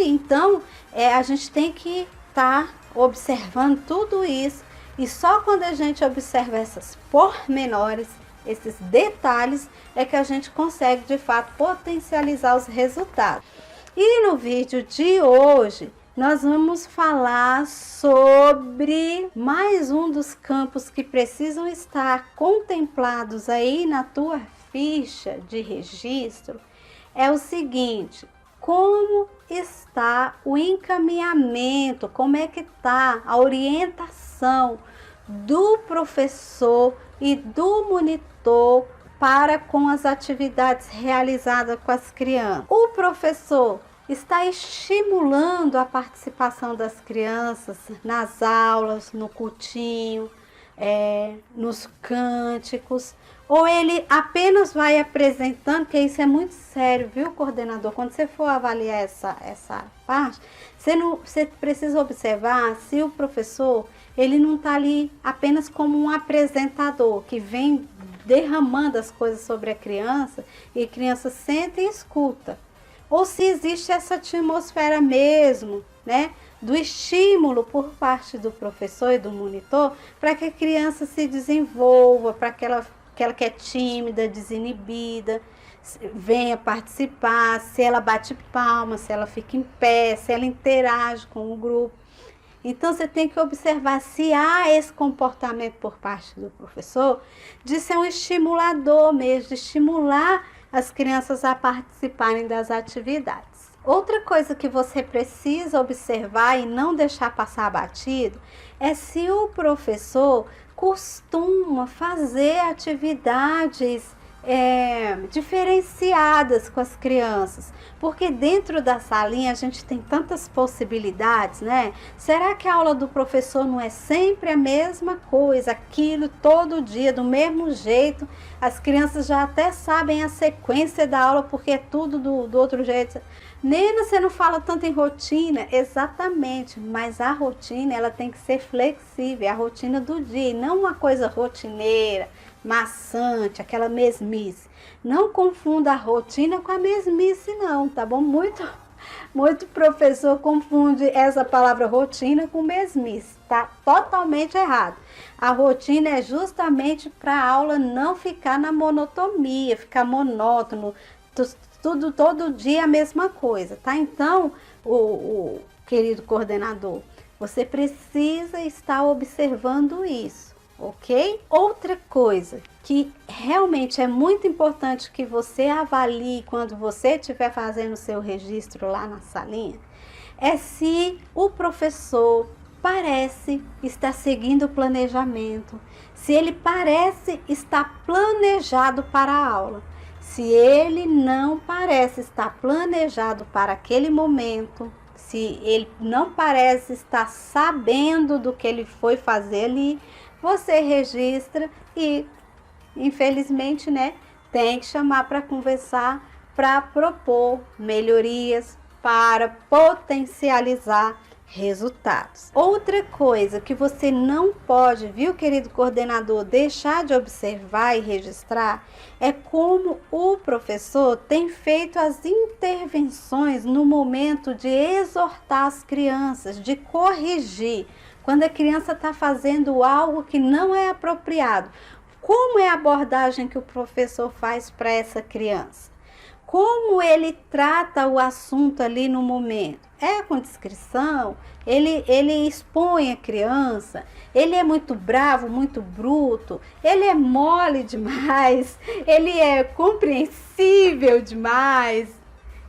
Então, a gente tem que estar observando tudo isso, e só quando a gente observa essas pormenores, esses detalhes, é que a gente consegue de fato potencializar os resultados. E no vídeo de hoje, nós vamos falar sobre mais um dos campos que precisam estar contemplados aí na tua ficha de registro. É o seguinte: como está o encaminhamento, como é que está a orientação do professor e do monitor para com as atividades realizadas com as crianças. O professor está estimulando a participação das crianças nas aulas, no cultinho, nos cânticos, ou ele apenas vai apresentando, que isso é muito sério, viu, coordenador? Quando você for avaliar essa parte, você precisa observar se o professor, ele não está ali apenas como um apresentador, que vem derramando as coisas sobre a criança, e a criança senta e escuta. Ou se existe essa atmosfera mesmo, né, do estímulo por parte do professor e do monitor, para que a criança se desenvolva, para aquela que é tímida, desinibida, venha participar, se ela bate palma, se ela fica em pé, se ela interage com o grupo. Então, você tem que observar se há esse comportamento por parte do professor de ser um estimulador mesmo, de estimular as crianças a participarem das atividades. Outra coisa que você precisa observar e não deixar passar batido é se o professor costuma fazer atividades diferenciadas com as crianças, porque dentro da salinha a gente tem tantas possibilidades, né? Será que a aula do professor não é sempre a mesma coisa, aquilo todo dia, do mesmo jeito? As crianças já até sabem a sequência da aula, porque é tudo do outro jeito. Nena, você não fala tanto em rotina? Exatamente, mas a rotina ela tem que ser flexível, é a rotina do dia, e não uma coisa rotineira, maçante, aquela mesmice. Não confunda a rotina com a mesmice não, tá bom? Muito professor confunde essa palavra rotina com mesmice, tá totalmente errado. A rotina é justamente para a aula não ficar na monotonia, ficar monótono, tudo todo dia a mesma coisa, tá? Então, o querido coordenador, você precisa estar observando isso, ok? Outra coisa que realmente é muito importante que você avalie quando você estiver fazendo o seu registro lá na salinha, é se o professor parece estar seguindo o planejamento, se ele parece estar planejado para a aula. Se ele não parece estar planejado para aquele momento, se ele não parece estar sabendo do que ele foi fazer ali, você registra e, infelizmente, né, tem que chamar para conversar, para propor melhorias, para potencializar resultados. Outra coisa que você não pode, viu, querido coordenador, deixar de observar e registrar é como o professor tem feito as intervenções no momento de exortar as crianças, de corrigir. Quando a criança está fazendo algo que não é apropriado, como é a abordagem que o professor faz para essa criança? Como ele trata o assunto ali no momento? É com discrição? Ele expõe a criança? Ele é muito bravo, muito bruto? Ele é mole demais? Ele é compreensível demais?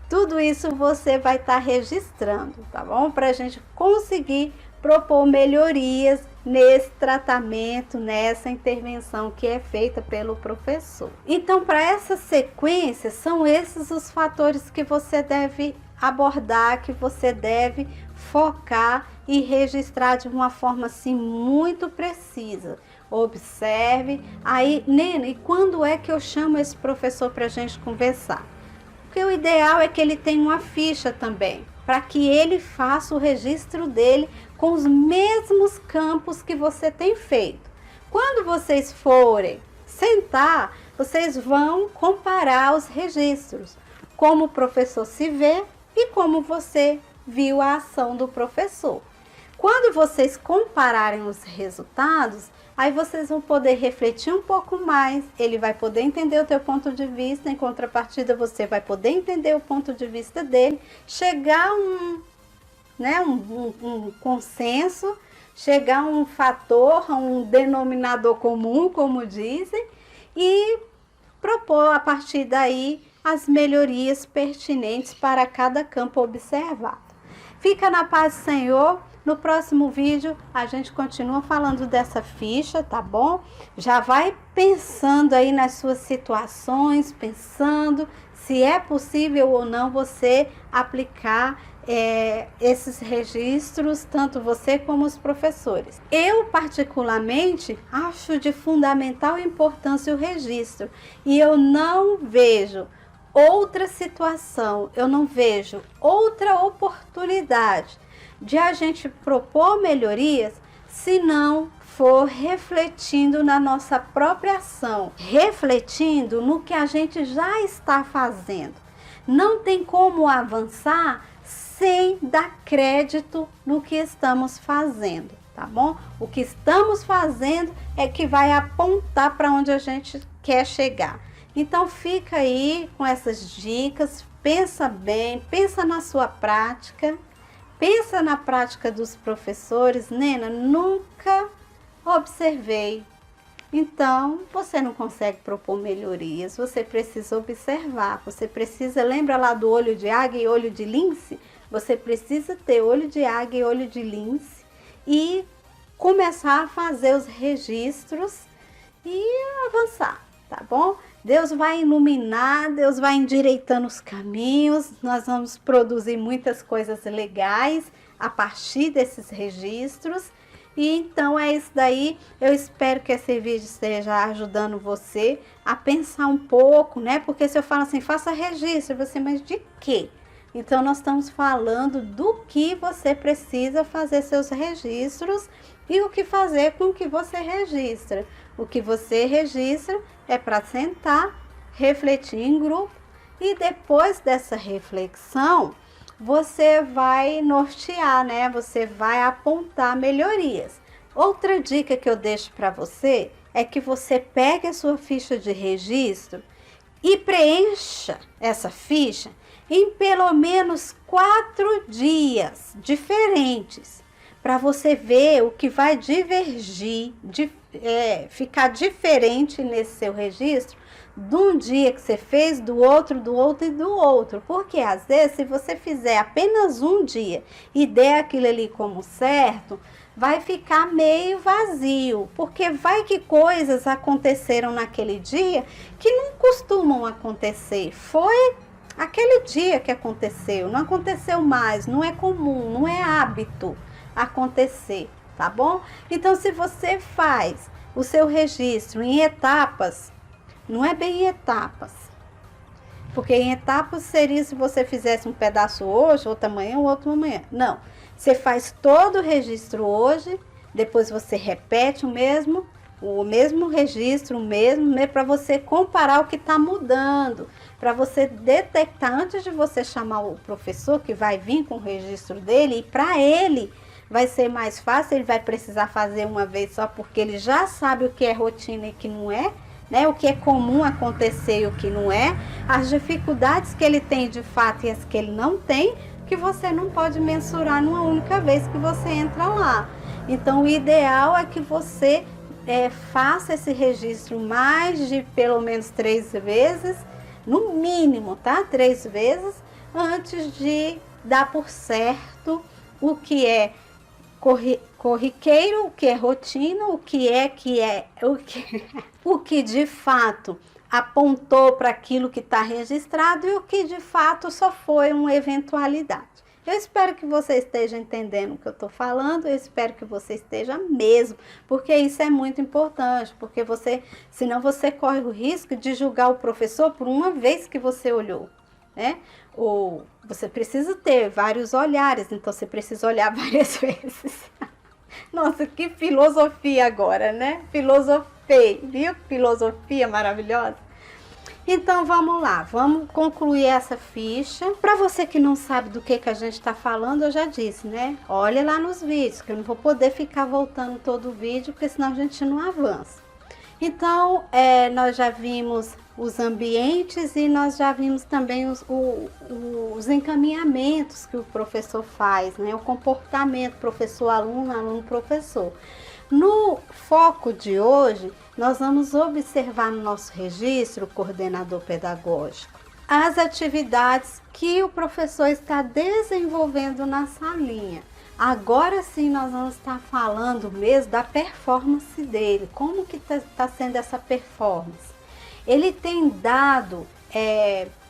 Tudo isso você vai estar registrando, tá bom? Para a gente conseguir propor melhorias nesse tratamento, nessa intervenção que é feita pelo professor. Então, para essa sequência, são esses os fatores que você deve abordar, que você deve focar e registrar de uma forma assim muito precisa. Observe. Aí, Nena, e quando é que eu chamo esse professor para a gente conversar? Porque o ideal é que ele tenha uma ficha também, para que ele faça o registro dele com os mesmos campos que você tem feito. Quando vocês forem sentar, vocês vão comparar os registros, como o professor se vê e como você viu a ação do professor. Quando vocês compararem os resultados, aí vocês vão poder refletir um pouco mais, ele vai poder entender o teu ponto de vista, em contrapartida você vai poder entender o ponto de vista dele, chegar a um consenso, chegar a um fator, a um denominador comum, como dizem, e propor a partir daí as melhorias pertinentes para cada campo observado. Fica na paz do Senhor. No próximo vídeo a gente continua falando dessa ficha, tá bom? Já vai pensando aí nas suas situações, pensando se é possível ou não você aplicar esses registros, tanto você como os professores. Eu, particularmente, acho de fundamental importância o registro, e eu não vejo outra situação, eu não vejo outra oportunidade de a gente propor melhorias se não for refletindo na nossa própria ação, refletindo no que a gente já está fazendo. Não tem como avançar sem dar crédito no que estamos fazendo, tá bom? O que estamos fazendo é que vai apontar para onde a gente quer chegar. Então fica aí com essas dicas, pensa bem, pensa na sua prática, pensa na prática dos professores. Nena, nunca observei. Então, você não consegue propor melhorias, você precisa observar, você precisa, lembra lá do olho de águia e olho de lince? Você precisa ter olho de águia e olho de lince e começar a fazer os registros e avançar, tá bom? Deus vai iluminar, Deus vai endireitando os caminhos, nós vamos produzir muitas coisas legais a partir desses registros. E então é isso daí, eu espero que esse vídeo esteja ajudando você a pensar um pouco, né? Porque se eu falo assim, faça registro, você, mas de quê? Então nós estamos falando do que você precisa fazer seus registros e o que fazer com o que você registra. O que você registra é para sentar, refletir em grupo e depois dessa reflexão, você vai nortear, né? Você vai apontar melhorias. Outra dica que eu deixo para você é que você pegue a sua ficha de registro e preencha essa ficha em pelo menos 4 dias diferentes, para você ver o que vai divergir, ficar diferente nesse seu registro de um dia que você fez, do outro e do outro. Porque às vezes, se você fizer apenas um dia e der aquilo ali como certo, vai ficar meio vazio, porque vai que coisas aconteceram naquele dia que não costumam acontecer. Foi aquele dia que aconteceu, não aconteceu mais, não é comum, não é hábito acontecer, tá bom? Então, se você faz o seu registro em etapas, não é bem em etapas, porque em etapas seria se você fizesse um pedaço hoje, outro amanhã, outro amanhã. Não, você faz todo o registro hoje, depois você repete o mesmo registro, para você comparar o que está mudando, para você detectar antes de você chamar o professor que vai vir com o registro dele, e para ele vai ser mais fácil, ele vai precisar fazer uma vez só, porque ele já sabe o que é rotina e o que não é, né? O que é comum acontecer e o que não é, as dificuldades que ele tem de fato e as que ele não tem, que você não pode mensurar numa única vez que você entra lá. Então, o ideal é que você faça esse registro mais de pelo menos 3 vezes, no mínimo, tá? 3 vezes, antes de dar por certo o que é corriqueiro, o que é rotina, o que de fato apontou para aquilo que está registrado e o que de fato só foi uma eventualidade. Eu espero que você esteja entendendo o que eu estou falando, eu espero que você esteja mesmo, porque isso é muito importante, porque senão você corre o risco de julgar o professor por uma vez que você olhou, né? Ou você precisa ter vários olhares, então você precisa olhar várias vezes. Nossa, que filosofia agora, né? Filosofei, viu? Filosofia maravilhosa. Então vamos lá, vamos concluir essa ficha. Para você que não sabe do que a gente está falando, eu já disse, né? Olha lá nos vídeos, que eu não vou poder ficar voltando todo o vídeo, porque senão a gente não avança. Então, nós já vimos os ambientes e nós já vimos também os encaminhamentos que o professor faz, né? O comportamento professor-aluno, aluno-professor. No foco de hoje, nós vamos observar no nosso registro, coordenador pedagógico, as atividades que o professor está desenvolvendo na salinha. Agora sim nós vamos estar falando mesmo da performance dele, como que está sendo essa performance. Ele tem dado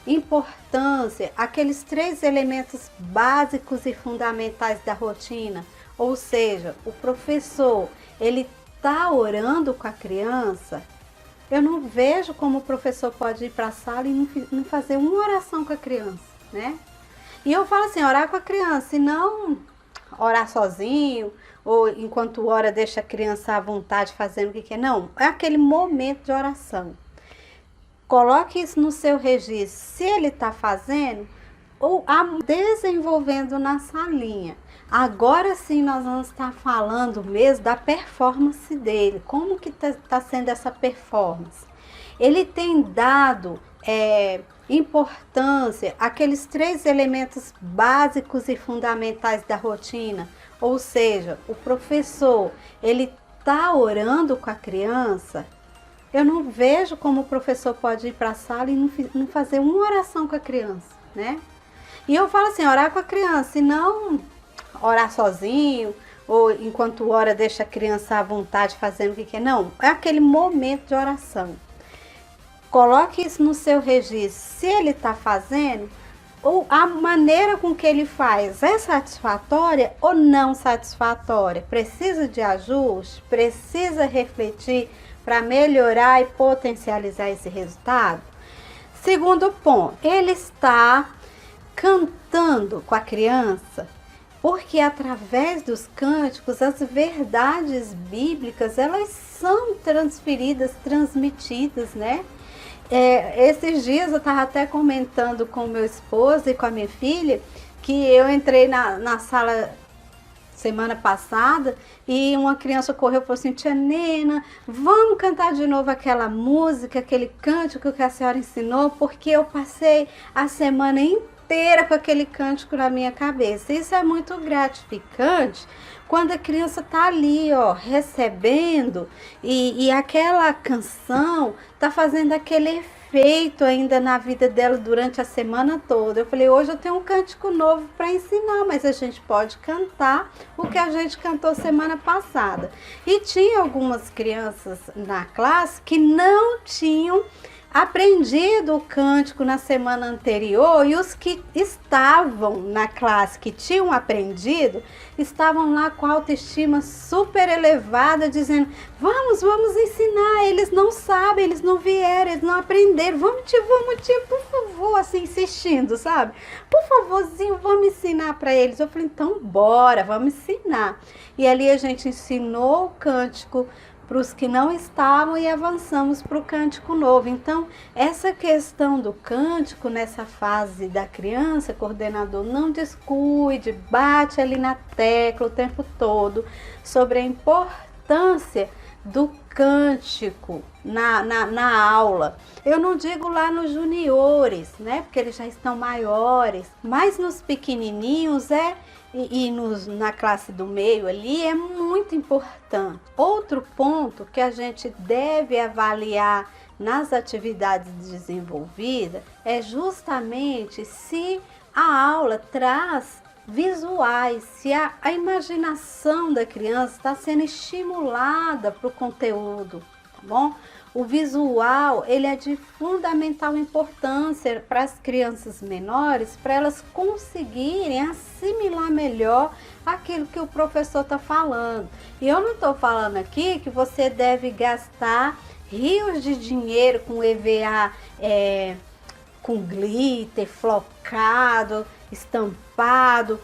importância, aqueles 3 elementos básicos e fundamentais da rotina. Ou seja, o professor, ele está orando com a criança. Eu não vejo como o professor pode ir para a sala e não fazer uma oração com a criança, né? E eu falo assim, orar com a criança, e não orar sozinho, ou enquanto ora deixa a criança à vontade fazendo o que quer. Não, é aquele momento de oração. Coloque isso no seu registro. Se ele está fazendo ou desenvolvendo na salinha. Agora sim nós vamos estar falando mesmo da performance dele. Como que está sendo essa performance? Ele tem dado importância àqueles 3 elementos básicos e fundamentais da rotina. Ou seja, o professor, ele está orando com a criança. Eu não vejo como o professor pode ir para a sala e não fazer uma oração com a criança, né? E eu falo assim, orar com a criança, e não orar sozinho, ou enquanto ora deixa a criança à vontade fazendo o que quer. Não, é aquele momento de oração. Coloque isso no seu registro. Se ele está fazendo, ou a maneira com que ele faz é satisfatória ou não satisfatória? Precisa de ajuste? Precisa refletir para melhorar e potencializar esse resultado? Segundo ponto, ele está cantando com a criança, porque através dos cânticos as verdades bíblicas elas são transferidas, transmitidas, né? Esses dias eu estava até comentando com o meu esposo e com a minha filha que eu entrei na sala semana passada e uma criança correu e falou assim, tia Nena, vamos cantar de novo aquela música, aquele cântico que a senhora ensinou, porque eu passei a semana inteira com aquele cântico na minha cabeça. Isso é muito gratificante quando a criança está ali, ó, recebendo e aquela canção está fazendo aquele efeito ainda na vida dela durante a semana toda. Eu falei, hoje eu tenho um cântico novo para ensinar, mas a gente pode cantar o que a gente cantou semana passada. E tinha algumas crianças na classe que não tinham aprendido o cântico na semana anterior, e os que estavam na classe, que tinham aprendido, estavam lá com a autoestima super elevada, dizendo, vamos ensinar, eles não sabem, eles não vieram, eles não aprenderam, vamos tia, por favor, assim, insistindo, sabe? Por favorzinho, vamos ensinar para eles. Eu falei, então bora, vamos ensinar. E ali a gente ensinou o cântico para os que não estavam e avançamos para o cântico novo. Então, essa questão do cântico nessa fase da criança, coordenador, não descuide, bate ali na tecla o tempo todo sobre a importância do cântico na aula. Eu não digo lá nos juniores, né? Porque eles já estão maiores, mas nos pequenininhos na classe do meio ali é muito importante. Outro ponto que a gente deve avaliar nas atividades desenvolvidas é justamente se a aula traz visuais, se a imaginação da criança está sendo estimulada para o conteúdo, tá bom? O visual, ele é de fundamental importância para as crianças menores, para elas conseguirem assimilar melhor aquilo que o professor está falando. E eu não estou falando aqui que você deve gastar rios de dinheiro com EVA, com glitter, flocado, estampado,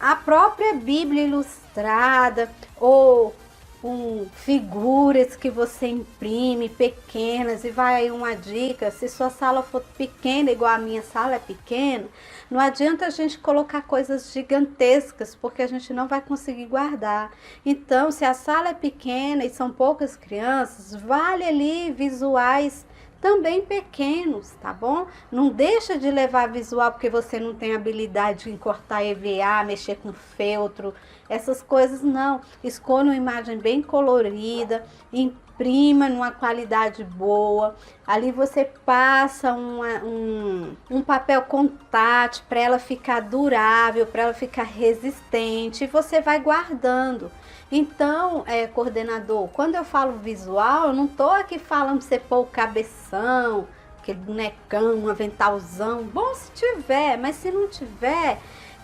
a própria Bíblia ilustrada ou com figuras que você imprime pequenas. E vai aí uma dica, se sua sala for pequena, igual a minha sala é pequena, não adianta a gente colocar coisas gigantescas, porque a gente não vai conseguir guardar. Então, se a sala é pequena e são poucas crianças, vale ali visuais também pequenos, tá bom? Não deixa de levar visual porque você não tem habilidade em cortar EVA, mexer com feltro, essas coisas não. Escolha uma imagem bem colorida, imprima numa qualidade boa. Ali você passa um papel contact para ela ficar durável, para ela ficar resistente, e você vai guardando. Então, coordenador, quando eu falo visual, eu não estou aqui falando para você pôr o cabeção, aquele bonecão, um aventalzão. Bom se tiver, mas se não tiver,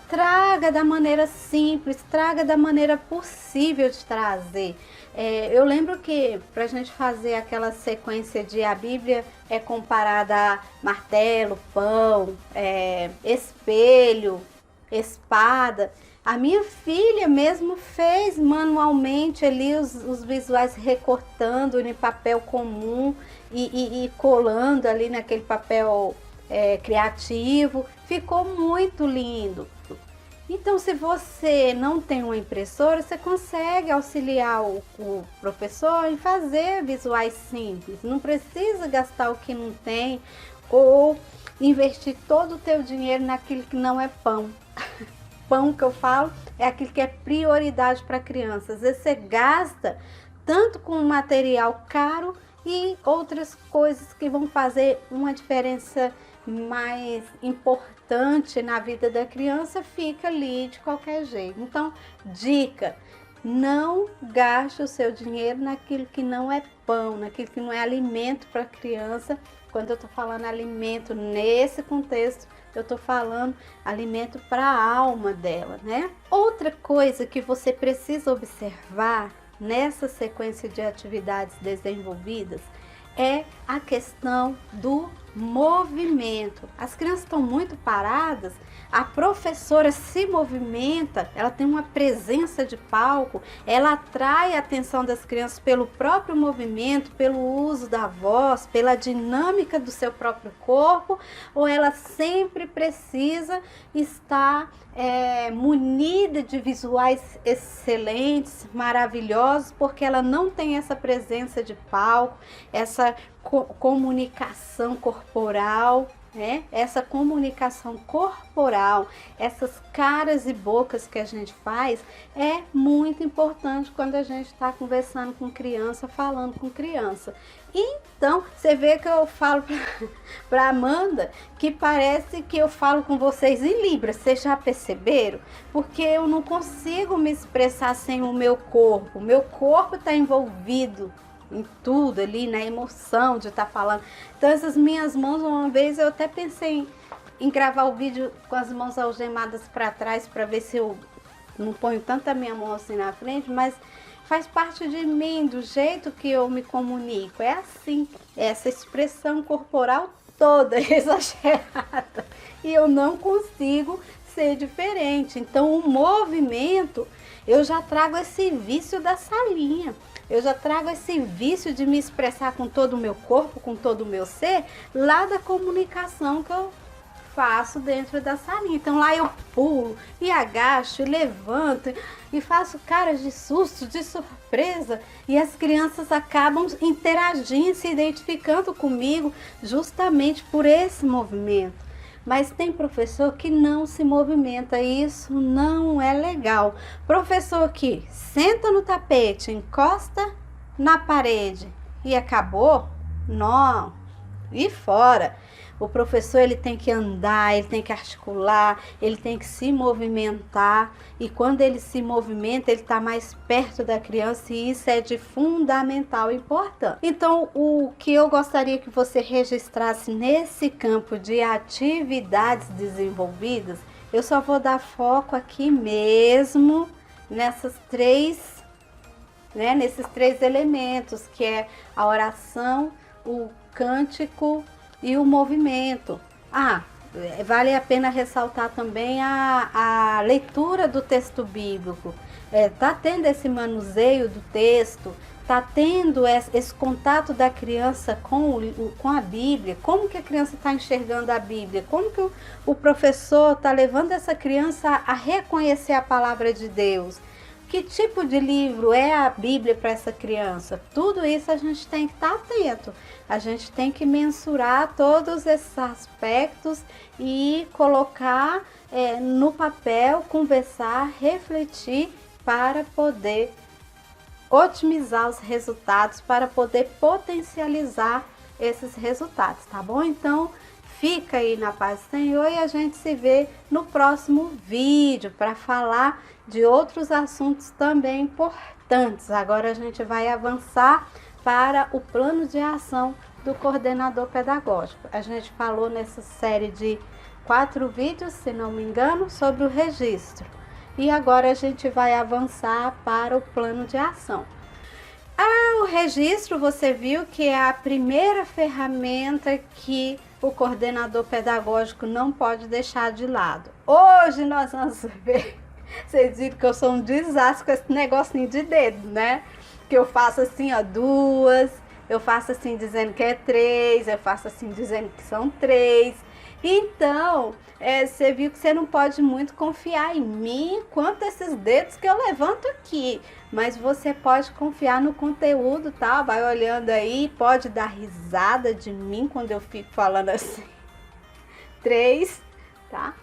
traga da maneira simples, traga da maneira possível de trazer. Eu lembro que para a gente fazer aquela sequência de a Bíblia é comparada a martelo, pão, espelho, espada. A minha filha mesmo fez manualmente ali os visuais, recortando em papel comum e colando ali naquele papel criativo. Ficou muito lindo. Então, se você não tem uma impressora, você consegue auxiliar o professor em fazer visuais simples. Não precisa gastar o que não tem ou investir todo o teu dinheiro naquilo que não é pão. Pão que eu falo é aquilo que é prioridade para crianças. Às vezes você gasta tanto com material caro e outras coisas que vão fazer uma diferença mais importante na vida da criança, fica ali de qualquer jeito. Então, dica: não gaste o seu dinheiro naquilo que não é pão, naquilo que não é alimento para a criança. Quando eu estou falando alimento nesse contexto, eu estou falando alimento para a alma dela, né? Outra coisa que você precisa observar nessa sequência de atividades desenvolvidas é a questão do movimento. As crianças estão muito paradas, a professora se movimenta, ela tem uma presença de palco, ela atrai a atenção das crianças pelo próprio movimento, pelo uso da voz, pela dinâmica do seu próprio corpo, ou ela sempre precisa estar munida de visuais excelentes, maravilhosos, porque ela não tem essa presença de palco, essa comunicação corporal, né? Essa comunicação corporal, essas caras e bocas que a gente faz é muito importante quando a gente está conversando com criança, falando com criança. Então, você vê que eu falo para Amanda que parece que eu falo com vocês em Libras. Vocês já perceberam? Porque eu não consigo me expressar sem o meu corpo. O meu corpo está envolvido em tudo ali, na emoção de estar falando. Então, essas minhas mãos, uma vez eu até pensei em gravar o vídeo com as mãos algemadas para trás, para ver se eu não ponho tanta minha mão assim na frente, mas faz parte de mim, do jeito que eu me comunico. É assim, essa expressão corporal toda exagerada. E eu não consigo ser diferente. Então, o movimento, eu já trago esse vício da salinha. Eu já trago esse vício de me expressar com todo o meu corpo, com todo o meu ser, lá da comunicação que eu faço dentro da salinha. Então lá eu pulo e agacho, e levanto e faço caras de susto, de surpresa, e as crianças acabam interagindo, se identificando comigo justamente por esse movimento. Mas tem professor que não se movimenta, e isso não é legal. Professor que senta no tapete, encosta na parede e acabou? Não, e fora. O professor, ele tem que andar, ele tem que articular, ele tem que se movimentar, e quando ele se movimenta, ele está mais perto da criança, e isso é de fundamental importância. Então, o que eu gostaria que você registrasse nesse campo de atividades desenvolvidas, eu só vou dar foco aqui mesmo nesses três elementos, que é a oração, o cântico e o movimento. Vale a pena ressaltar também a leitura do texto bíblico. Tá tendo esse manuseio do texto, tá tendo esse contato da criança com a Bíblia. Como que a criança está enxergando a Bíblia? Como que o professor está levando essa criança a reconhecer a palavra de Deus? Que tipo de livro é a Bíblia para essa criança? Tudo isso a gente tem que estar atento. A gente tem que mensurar todos esses aspectos e colocar no papel, conversar, refletir para poder otimizar os resultados, para poder potencializar esses resultados, tá bom? Então, fica aí na paz do Senhor, e a gente se vê no próximo vídeo para falar de outros assuntos também importantes. Agora a gente vai avançar para o plano de ação do coordenador pedagógico. A gente falou nessa série de 4 vídeos, se não me engano, sobre o registro. E agora a gente vai avançar para o plano de ação. O registro, você viu que é a primeira ferramenta que o coordenador pedagógico não pode deixar de lado. Hoje nós vamos ver, vocês viram que eu sou um desastre com esse negocinho de dedo, né? Que eu faço assim, ó, 2, eu faço assim dizendo que é 3, eu faço assim dizendo que são 3. Então, você viu que você não pode muito confiar em mim quanto esses dedos que eu levanto aqui. Mas você pode confiar no conteúdo, tá? Vai olhando aí, pode dar risada de mim quando eu fico falando assim. 3, tá?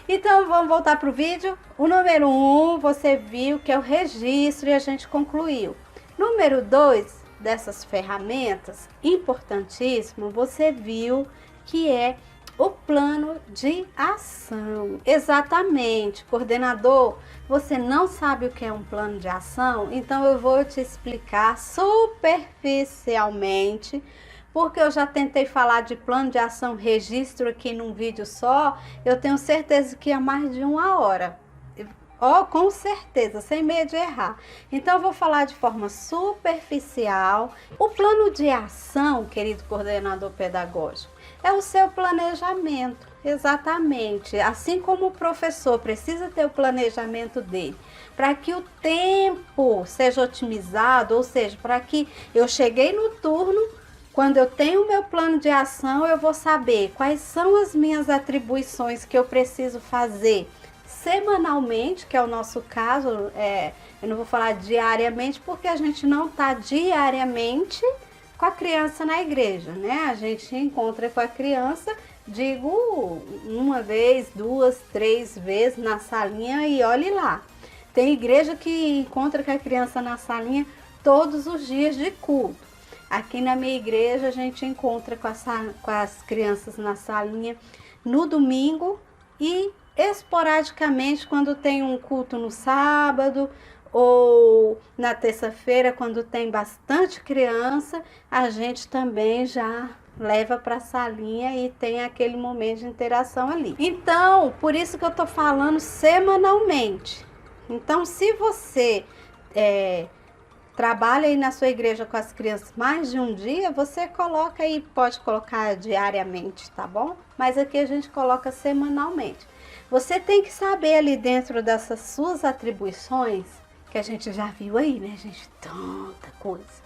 Então, vamos voltar para o vídeo. O número 1, você viu que é o registro e a gente concluiu. Número 2 dessas ferramentas, importantíssimo, você viu que é o plano de ação. Exatamente, coordenador, você não sabe o que é um plano de ação? Então eu vou te explicar superficialmente, porque eu já tentei falar de plano de ação registro aqui num vídeo só, eu tenho certeza que é mais de 1 hora. Com certeza, sem medo de errar. Então, eu vou falar de forma superficial. O plano de ação, querido coordenador pedagógico, é o seu planejamento, exatamente. Assim como o professor precisa ter o planejamento dele, para que o tempo seja otimizado, ou seja, para que eu cheguei no turno, quando eu tenho o meu plano de ação, eu vou saber quais são as minhas atribuições que eu preciso fazer semanalmente, que é o nosso caso, eu não vou falar diariamente, porque a gente não está diariamente com a criança na igreja, né? A gente encontra com a criança, digo, 1 vez, 2, 3 vezes na salinha e olhe lá. Tem igreja que encontra com a criança na salinha todos os dias de culto. Aqui na minha igreja a gente encontra com as crianças na salinha no domingo e esporadicamente quando tem um culto no sábado ou na terça-feira, quando tem bastante criança, a gente também já leva para a salinha e tem aquele momento de interação ali. Então, por isso que eu tô falando semanalmente. Então, se você trabalha aí na sua igreja com as crianças mais de um dia, você coloca aí, pode colocar diariamente, tá bom? Mas aqui a gente coloca semanalmente. Você tem que saber ali dentro dessas suas atribuições, que a gente já viu aí, né, gente? Tanta coisa.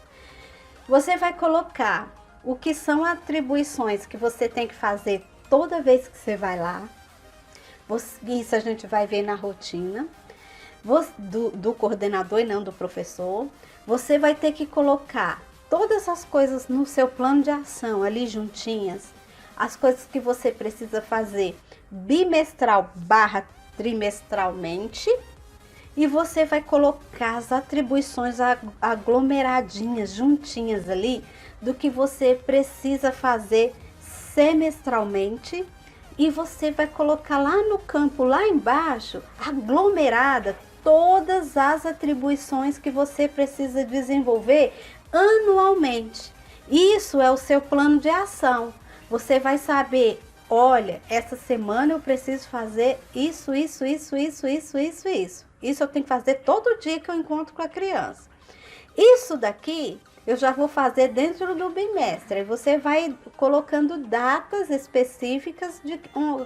Você vai colocar o que são atribuições que você tem que fazer toda vez que você vai lá. Isso a gente vai ver na rotina do coordenador e não do professor. Você vai ter que colocar todas as coisas no seu plano de ação ali juntinhas. As coisas que você precisa fazer bimestral/trimestralmente, e você vai colocar as atribuições aglomeradinhas, juntinhas ali, do que você precisa fazer semestralmente, e você vai colocar lá no campo, lá embaixo, aglomerada, todas as atribuições que você precisa desenvolver anualmente. Isso é o seu plano de ação. Você vai saber, olha, essa semana eu preciso fazer isso. Isso eu tenho que fazer todo dia que eu encontro com a criança. Isso daqui eu já vou fazer dentro do bimestre. Você vai colocando datas específicas de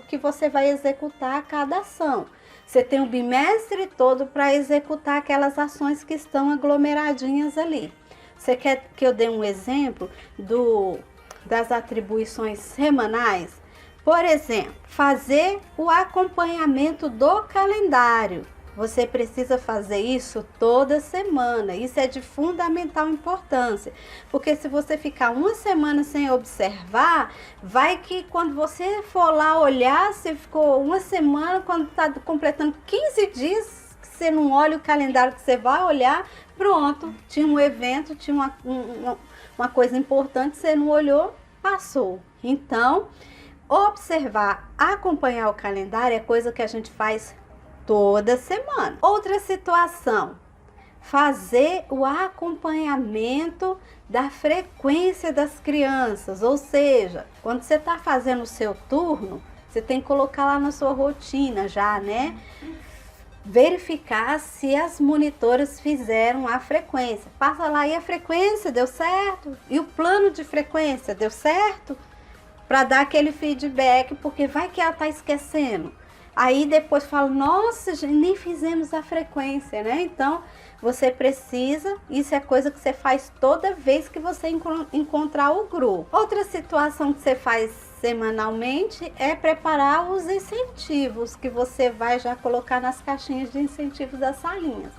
que você vai executar cada ação. Você tem o bimestre todo para executar aquelas ações que estão aglomeradinhas ali. Você quer que eu dê um exemplo das atribuições semanais? Por exemplo, fazer o acompanhamento do calendário. Você precisa fazer isso toda semana. Isso é de fundamental importância. Porque se você ficar 1 semana sem observar, vai que quando você for lá olhar, você ficou 1 semana, quando está completando 15 dias, você não olha o calendário que você vai olhar, pronto, tinha um evento, tinha uma coisa importante, você não olhou, passou. Então, observar, acompanhar o calendário é coisa que a gente faz toda semana. Outra situação, fazer o acompanhamento da frequência das crianças, ou seja, quando você está fazendo o seu turno, você tem que colocar lá na sua rotina já, né? Verificar se as monitoras fizeram a frequência. Passa lá, e a frequência deu certo? E o plano de frequência deu certo? Para dar aquele feedback, porque vai que ela está esquecendo. Aí depois fala, nossa, gente, nem fizemos a frequência, né? Então, você precisa, isso é coisa que você faz toda vez que você encontrar o grupo. Outra situação que você faz semanalmente é preparar os incentivos que você vai já colocar nas caixinhas de incentivos das salinhas.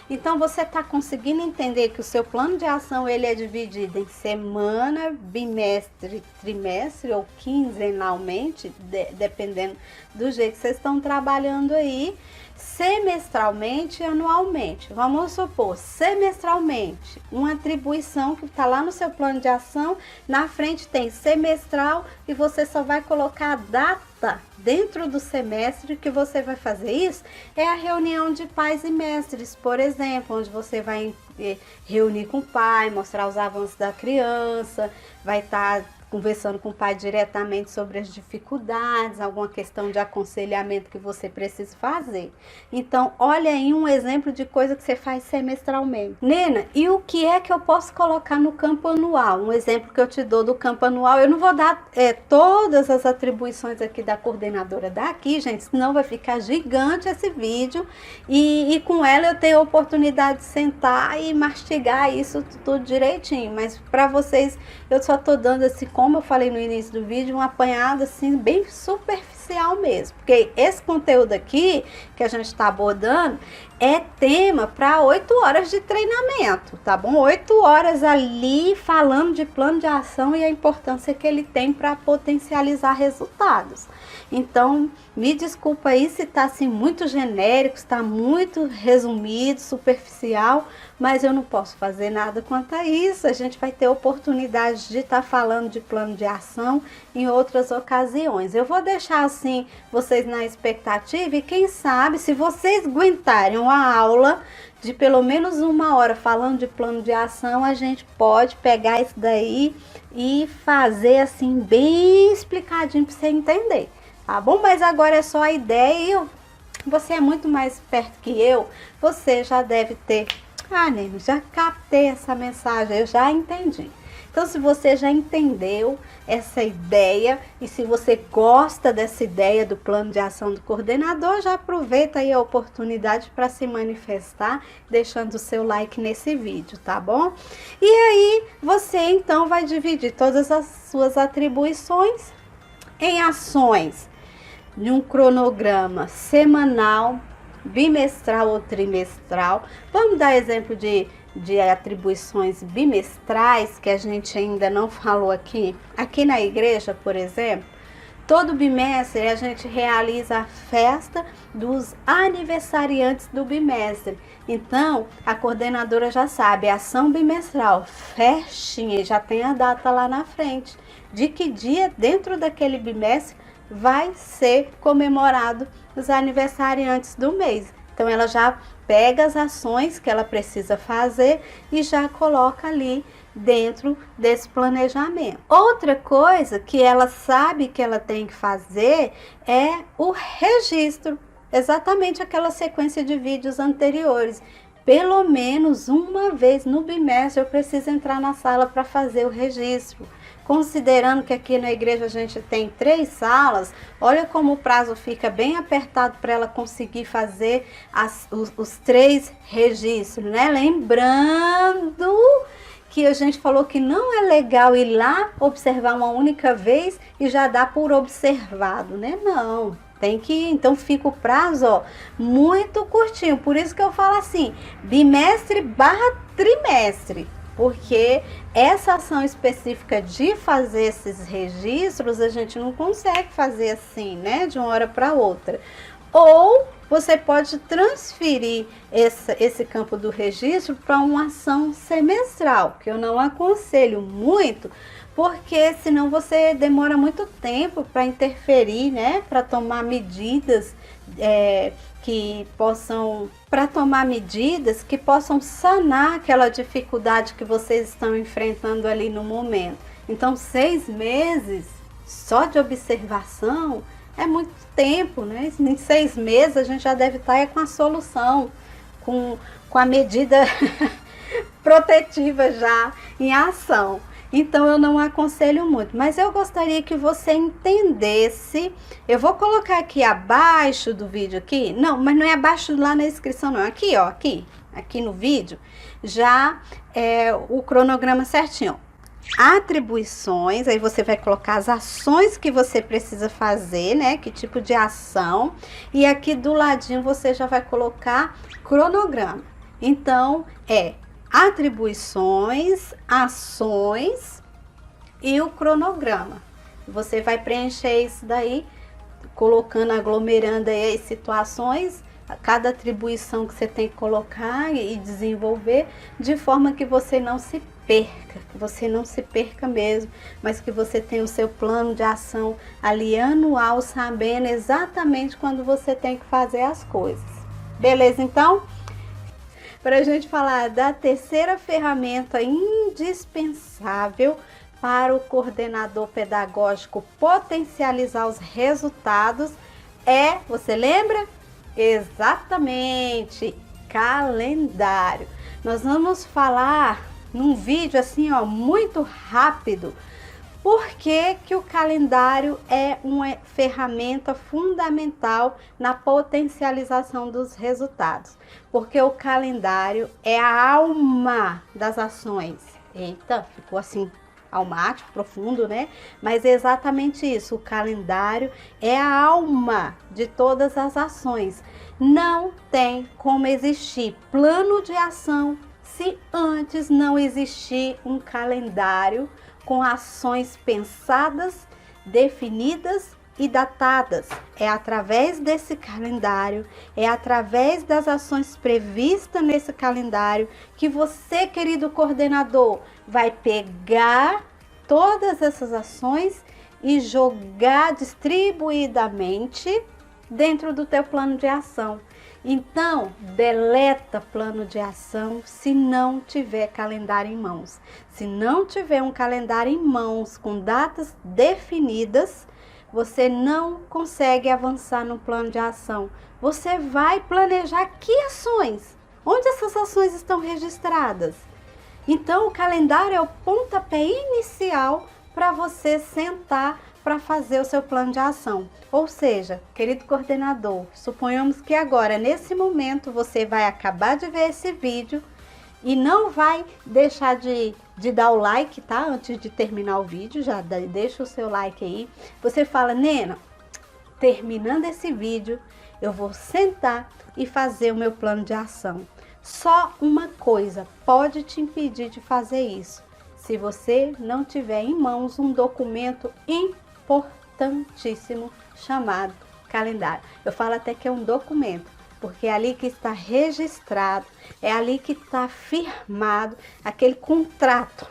Então, você está conseguindo entender que o seu plano de ação ele é dividido em semana, bimestre, trimestre ou quinzenalmente, dependendo do jeito que vocês estão trabalhando aí, semestralmente e anualmente. Vamos supor, semestralmente, uma atribuição que está lá no seu plano de ação, na frente tem semestral e você só vai colocar a data dentro do semestre que você vai fazer isso, é a reunião de pais e mestres, por exemplo, onde você vai reunir com o pai, mostrar os avanços da criança, vai estar conversando com o pai diretamente sobre as dificuldades, alguma questão de aconselhamento que você precisa fazer. Então, olha aí um exemplo de coisa que você faz semestralmente. Nena, e o que é que eu posso colocar no campo anual? Um exemplo que eu te dou do campo anual, eu não vou dar todas as atribuições aqui da coordenadora daqui, gente, senão vai ficar gigante esse vídeo e com ela eu tenho a oportunidade de sentar e mastigar isso tudo direitinho, mas para vocês eu só tô dando esse, como eu falei no início do vídeo, um apanhado assim bem superficial mesmo, porque esse conteúdo aqui que a gente está abordando é tema para 8 horas de treinamento, tá bom? 8 horas ali falando de plano de ação e a importância que ele tem para potencializar resultados. Então, me desculpa aí se está assim muito genérico, está muito resumido, superficial, mas eu não posso fazer nada quanto a isso. A gente vai ter oportunidade de estar falando de plano de ação em outras ocasiões. Eu vou deixar assim vocês na expectativa e quem sabe, se vocês aguentarem uma aula de pelo menos 1 hora falando de plano de ação, a gente pode pegar isso daí e fazer assim bem explicadinho para você entender. Tá bom? Mas agora é só a ideia e você é muito mais perto que eu, você já deve ter, Nene, já captei essa mensagem, eu já entendi. Então, se você já entendeu essa ideia e se você gosta dessa ideia do plano de ação do coordenador, já aproveita aí a oportunidade para se manifestar, deixando o seu like nesse vídeo, tá bom? E aí, você então vai dividir todas as suas atribuições em ações de um cronograma semanal, bimestral ou trimestral. Vamos dar exemplo de atribuições bimestrais que a gente ainda não falou aqui. Aqui na igreja, por exemplo, todo bimestre a gente realiza a festa dos aniversariantes do bimestre. Então, a coordenadora já sabe, ação bimestral, festinha, já tem a data lá na frente, de que dia dentro daquele bimestre vai ser comemorado os aniversariantes do mês. Então, ela já pega as ações que ela precisa fazer e já coloca ali dentro desse planejamento. Outra coisa que ela sabe que ela tem que fazer é o registro, exatamente aquela sequência de vídeos anteriores. Pelo menos uma vez no bimestre eu preciso entrar na sala para fazer o registro. Considerando que aqui na igreja a gente tem 3 salas, olha como o prazo fica bem apertado para ela conseguir fazer os 3 registros, né? Lembrando que a gente falou que não é legal ir lá observar uma única vez e já dá por observado, né? Não. Tem que, então fica o prazo, ó, muito curtinho. Por isso que eu falo assim, bimestre barra trimestre. Porque essa ação específica de fazer esses registros, a gente não consegue fazer assim, né? De uma hora para outra. Ou você pode transferir esse campo do registro para uma ação semestral, que eu não aconselho muito, porque senão você demora muito tempo para interferir, né? Para tomar medidas que possam sanar aquela dificuldade que vocês estão enfrentando ali no momento. Então, 6 meses só de observação é muito tempo, né? Em 6 meses a gente já deve estar com a solução, com a medida protetiva já em ação. Então eu não aconselho muito, mas eu gostaria que você entendesse. Eu vou colocar aqui abaixo do vídeo aqui, não, mas não é abaixo lá na inscrição não, aqui ó, aqui no vídeo, já é o cronograma certinho. Atribuições, aí você vai colocar as ações que você precisa fazer, né? Que tipo de ação. E aqui do ladinho você já vai colocar cronograma. Então, atribuições, ações e o cronograma. Você vai preencher isso daí, colocando, aglomerando aí as situações, cada atribuição que você tem que colocar e desenvolver, de forma que você não se perca mesmo, mas que você tenha o seu plano de ação ali anual, sabendo exatamente quando você tem que fazer as coisas. Beleza, então? Para a gente falar da terceira ferramenta indispensável para o coordenador pedagógico potencializar os resultados você lembra? Exatamente, calendário. Nós vamos falar num vídeo assim, ó, muito rápido, por que o calendário é uma ferramenta fundamental na potencialização dos resultados. Porque o calendário é a alma das ações. Eita, ficou assim almático, profundo, né? Mas é exatamente isso, o calendário é a alma de todas as ações. Não tem como existir plano de ação se antes não existir um calendário com ações pensadas, definidas e datadas. É através desse calendário, é através das ações previstas nesse calendário que você, querido coordenador, vai pegar todas essas ações e jogar distribuidamente dentro do teu plano de ação. Então, deleta plano de ação se não tiver calendário em mãos. Se não tiver um calendário em mãos com datas definidas, você não consegue avançar no plano de ação. Você vai planejar que ações? Onde essas ações estão registradas? Então, o calendário é o pontapé inicial para você sentar para fazer o seu plano de ação. Ou seja, querido coordenador, suponhamos que agora, nesse momento, você vai acabar de ver esse vídeo e não vai deixar de dar o like, tá? Antes de terminar o vídeo, já deixa o seu like aí. Você fala, Nena, terminando esse vídeo, eu vou sentar e fazer o meu plano de ação. Só uma coisa pode te impedir de fazer isso. Se você não tiver em mãos um documento importantíssimo chamado calendário. Eu falo até que é um documento, porque é ali que está registrado, é ali que está firmado aquele contrato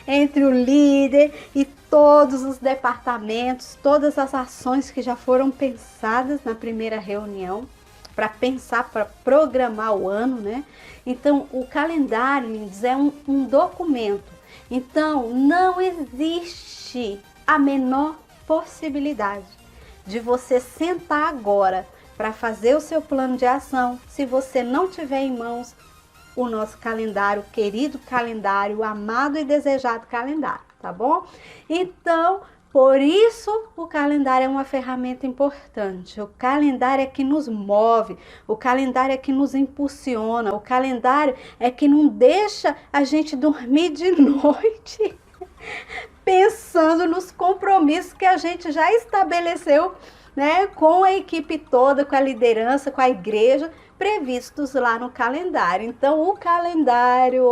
entre o líder e todos os departamentos, todas as ações que já foram pensadas na primeira reunião, para pensar, para programar o ano, né? Então, o calendário, lindos, é um documento. Então, não existe a menor possibilidade de você sentar agora para fazer o seu plano de ação se você não tiver em mãos o nosso calendário, querido calendário, amado e desejado calendário, tá bom? Então, por isso o calendário é uma ferramenta importante. O calendário é que nos move, o calendário é que nos impulsiona, o calendário é que não deixa a gente dormir de noite pensando nos compromissos que a gente já estabeleceu, né, com a equipe toda, com a liderança, com a igreja, previstos lá no calendário. Então, o calendário,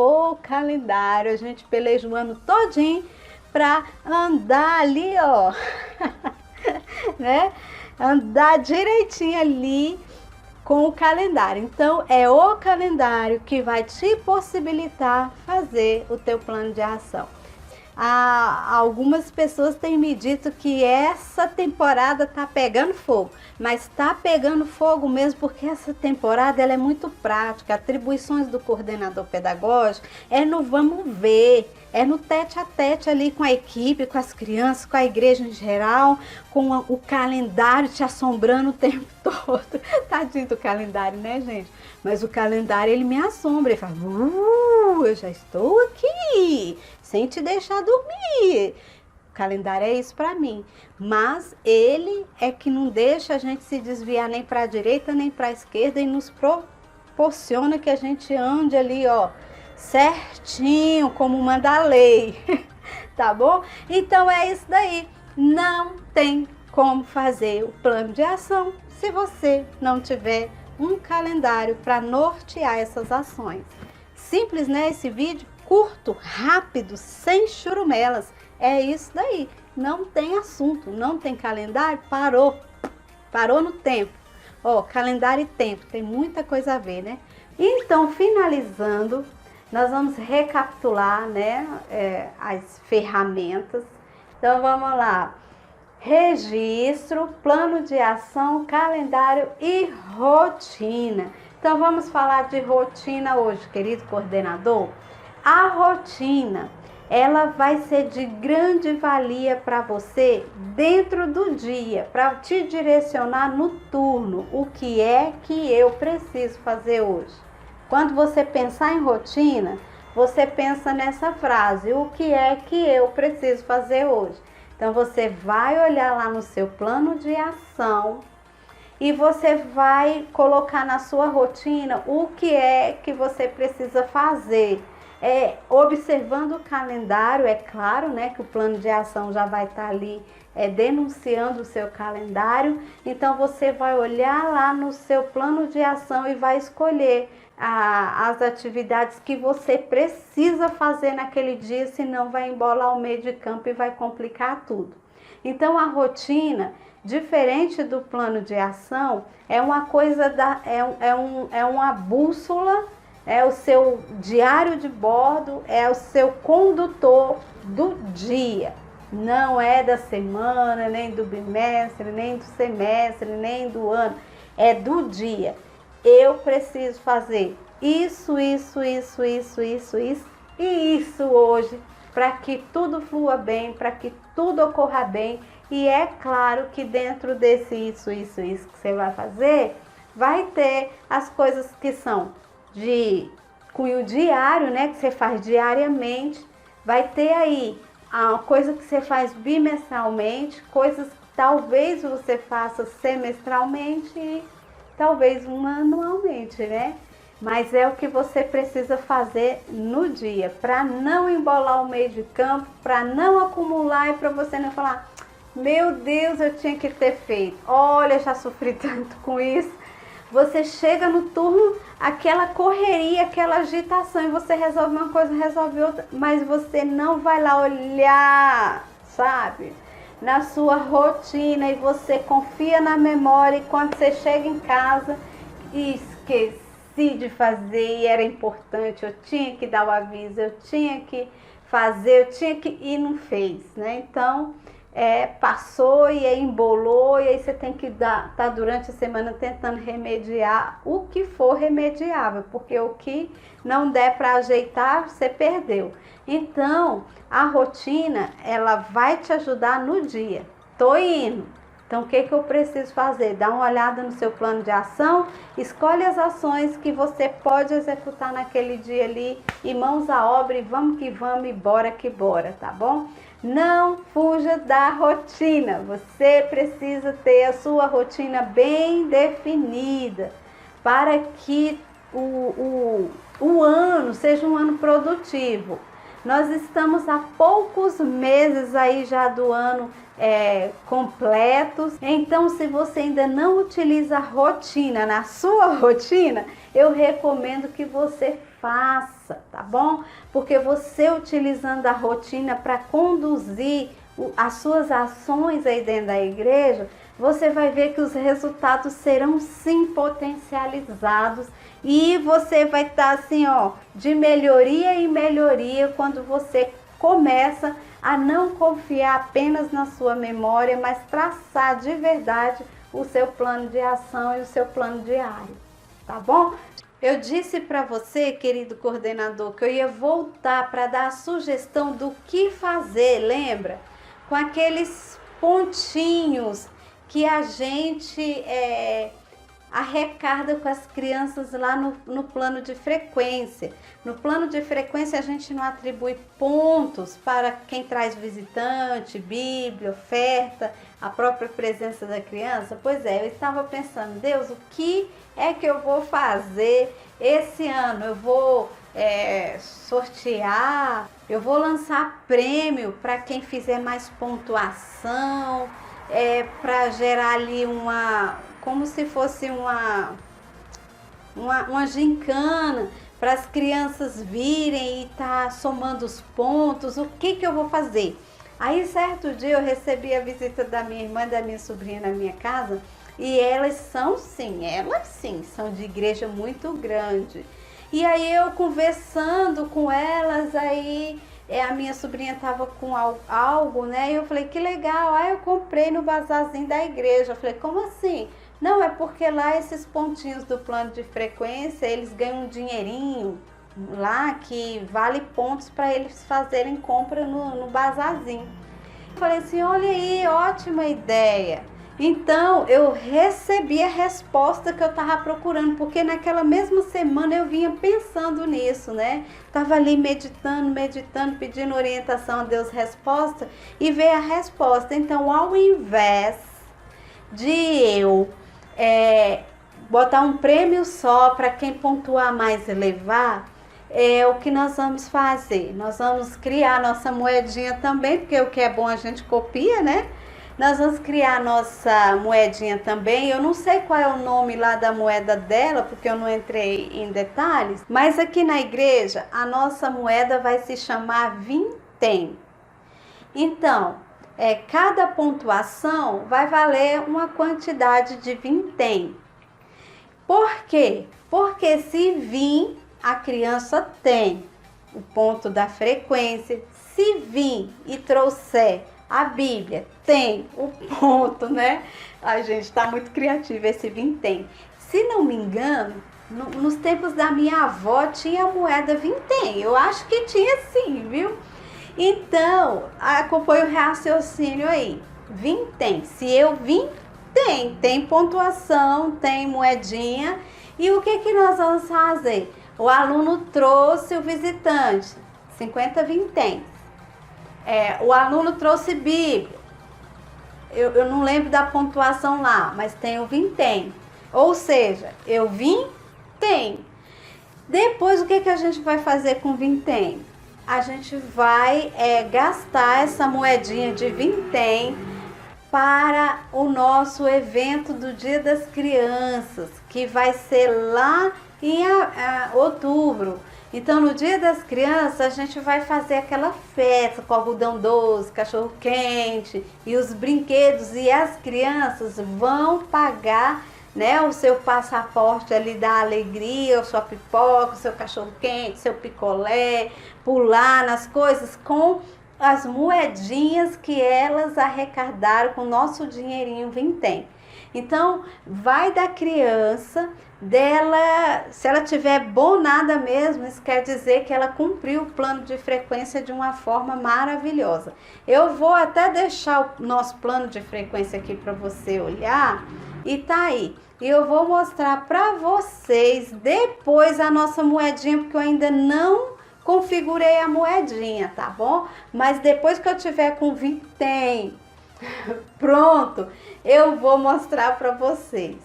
a gente peleja o ano todinho para andar ali, ó, né, andar direitinho ali com o calendário. Então, é o calendário que vai te possibilitar fazer o teu plano de ação. Algumas pessoas têm me dito que essa temporada tá pegando fogo, mas tá pegando fogo mesmo porque essa temporada ela é muito prática. Atribuições do coordenador pedagógico é no vamos ver, é no tete a tete ali com a equipe, com as crianças, com a igreja em geral, com o calendário te assombrando o tempo todo. Tadinho do calendário, né, gente? Mas o calendário, ele me assombra, ele fala, eu já estou aqui, sem te deixar dormir. O calendário é isso para mim, mas ele é que não deixa a gente se desviar nem para a direita, nem para a esquerda e nos proporciona que a gente ande ali, ó, certinho, como manda a lei, tá bom? Então é isso daí, não tem como fazer o plano de ação se você não tiver um calendário para nortear essas ações. Simples, né? Esse vídeo curto, rápido, sem churumelas, é isso daí, não tem assunto, não tem calendário, parou no tempo. Ó, calendário e tempo, tem muita coisa a ver, né? Então, finalizando, nós vamos recapitular, né, as ferramentas. Então, vamos lá. Registro, plano de ação, calendário e rotina. Então, vamos falar de rotina hoje, querido coordenador. A rotina, ela vai ser de grande valia para você dentro do dia, para te direcionar no turno, o que é que eu preciso fazer hoje. Quando você pensar em rotina, você pensa nessa frase, o que é que eu preciso fazer hoje? Então, você vai olhar lá no seu plano de ação e você vai colocar na sua rotina o que é que você precisa fazer. Observando o calendário, é claro, né, que o plano de ação já vai estar ali denunciando o seu calendário. Então, você vai olhar lá no seu plano de ação e vai escolher as atividades que você precisa fazer naquele dia, senão vai embolar o meio de campo e vai complicar tudo. Então, a rotina, diferente do plano de ação, é uma coisa, uma bússola, é o seu diário de bordo, é o seu condutor do dia. Não é da semana, nem do bimestre, nem do semestre, nem do ano, é do dia. Eu preciso fazer isso e isso hoje, para que tudo flua bem, para que tudo ocorra bem. E é claro que dentro desse isso que você vai fazer, vai ter as coisas que são de cunho diário, né, que você faz diariamente. Vai ter aí a coisa que você faz bimestralmente, coisas que talvez você faça semestralmente e talvez anualmente, né? Mas é o que você precisa fazer no dia, para não embolar o meio de campo, para não acumular e para você não falar, meu Deus, eu tinha que ter feito, olha, já sofri tanto com isso. Você chega no turno, aquela correria, aquela agitação, e você resolve uma coisa, resolve outra, mas você não vai lá olhar, sabe, na sua rotina, e você confia na memória, e quando você chega em casa, esqueci de fazer, e era importante, eu tinha que dar o aviso, eu tinha que fazer, e não fez, né? Então, passou e aí embolou, e aí você tem que tá durante a semana tentando remediar o que for remediável, porque o que não der para ajeitar, você perdeu. Então, a rotina, ela vai te ajudar no dia. Tô indo. Então, o que eu preciso fazer? Dá uma olhada no seu plano de ação, escolhe as ações que você pode executar naquele dia ali, e mãos à obra, e vamos que vamos, e bora que bora, tá bom? Não fuja da rotina, você precisa ter a sua rotina bem definida para que o ano seja um ano produtivo. Nós estamos há poucos meses aí já do ano completos, então se você ainda não utiliza a rotina na sua rotina, eu recomendo que você faça, tá bom? Porque você utilizando a rotina para conduzir as suas ações aí dentro da igreja, você vai ver que os resultados serão sim potencializados e você vai estar assim, ó, de melhoria em melhoria quando você começa a não confiar apenas na sua memória, mas traçar de verdade o seu plano de ação e o seu plano diário, tá bom? Eu disse para você, querido coordenador, que eu ia voltar para dar a sugestão do que fazer, lembra? Com aqueles pontinhos que a gente arrecada com as crianças lá no plano de frequência. No plano de frequência a gente não atribui pontos para quem traz visitante, Bíblia, oferta, a própria presença da criança. Pois é, eu estava pensando, Deus, o que é que eu vou fazer esse ano? Eu vou sortear, eu vou lançar prêmio para quem fizer mais pontuação, para gerar ali como se fosse uma gincana para as crianças virem e estar somando os pontos. O que eu vou fazer? Aí certo dia eu recebi a visita da minha irmã e da minha sobrinha na minha casa e elas sim, são de igreja muito grande. E aí eu conversando com elas, aí a minha sobrinha estava com algo, né? E eu falei, que legal, eu comprei no bazarzinho da igreja. Eu falei, como assim? Não, é porque lá esses pontinhos do plano de frequência, eles ganham um dinheirinho lá que vale pontos para eles fazerem compra no bazarzinho. Eu falei assim, olha aí, ótima ideia. Então, eu recebi a resposta que eu estava procurando, porque naquela mesma semana eu vinha pensando nisso, né? Estava ali meditando, pedindo orientação a Deus, resposta, e veio a resposta. Então, ao invés de eu botar um prêmio só para quem pontuar mais e levar, o que nós vamos fazer? Nós vamos criar nossa moedinha também, porque o que é bom a gente copia, né? Nós vamos criar nossa moedinha também. Eu não sei qual é o nome lá da moeda dela, porque eu não entrei em detalhes. Mas aqui na igreja, a nossa moeda vai se chamar vintém. Então, cada pontuação vai valer uma quantidade de vintém. Por quê? Porque se vir, a criança tem o ponto da frequência. Se vir e trouxer a Bíblia, tem o ponto, né? A gente está muito criativo esse vintém. Se não me engano, nos tempos da minha avó tinha a moeda vintém. Eu acho que tinha sim, viu? Então, acompanha o raciocínio aí. Vintém. Se eu vim, tem pontuação, tem moedinha. E o que nós vamos fazer? O aluno trouxe o visitante, 50 vinténs. O aluno trouxe Bíblia. Eu não lembro da pontuação lá, mas tem o vintém. Ou seja, eu vim, tem. Depois, o que a gente vai fazer com vintém? A gente vai gastar essa moedinha de vintém para o nosso evento do Dia das Crianças, que vai ser lá em outubro. Então, no Dia das Crianças, a gente vai fazer aquela festa com algodão doce, cachorro quente e os brinquedos. E as crianças vão pagar, né, o seu passaporte ali da alegria, a sua pipoca, o seu cachorro quente, seu picolé, pular nas coisas com as moedinhas que elas arrecadaram com o nosso dinheirinho vintém. Então, vai da criança, dela, se ela tiver bonada mesmo, isso quer dizer que ela cumpriu o plano de frequência de uma forma maravilhosa. Eu vou até deixar o nosso plano de frequência aqui para você olhar e tá aí. E eu vou mostrar para vocês depois a nossa moedinha, porque eu ainda não configurei a moedinha, tá bom? Mas depois que eu tiver com vintém pronto, eu vou mostrar para vocês.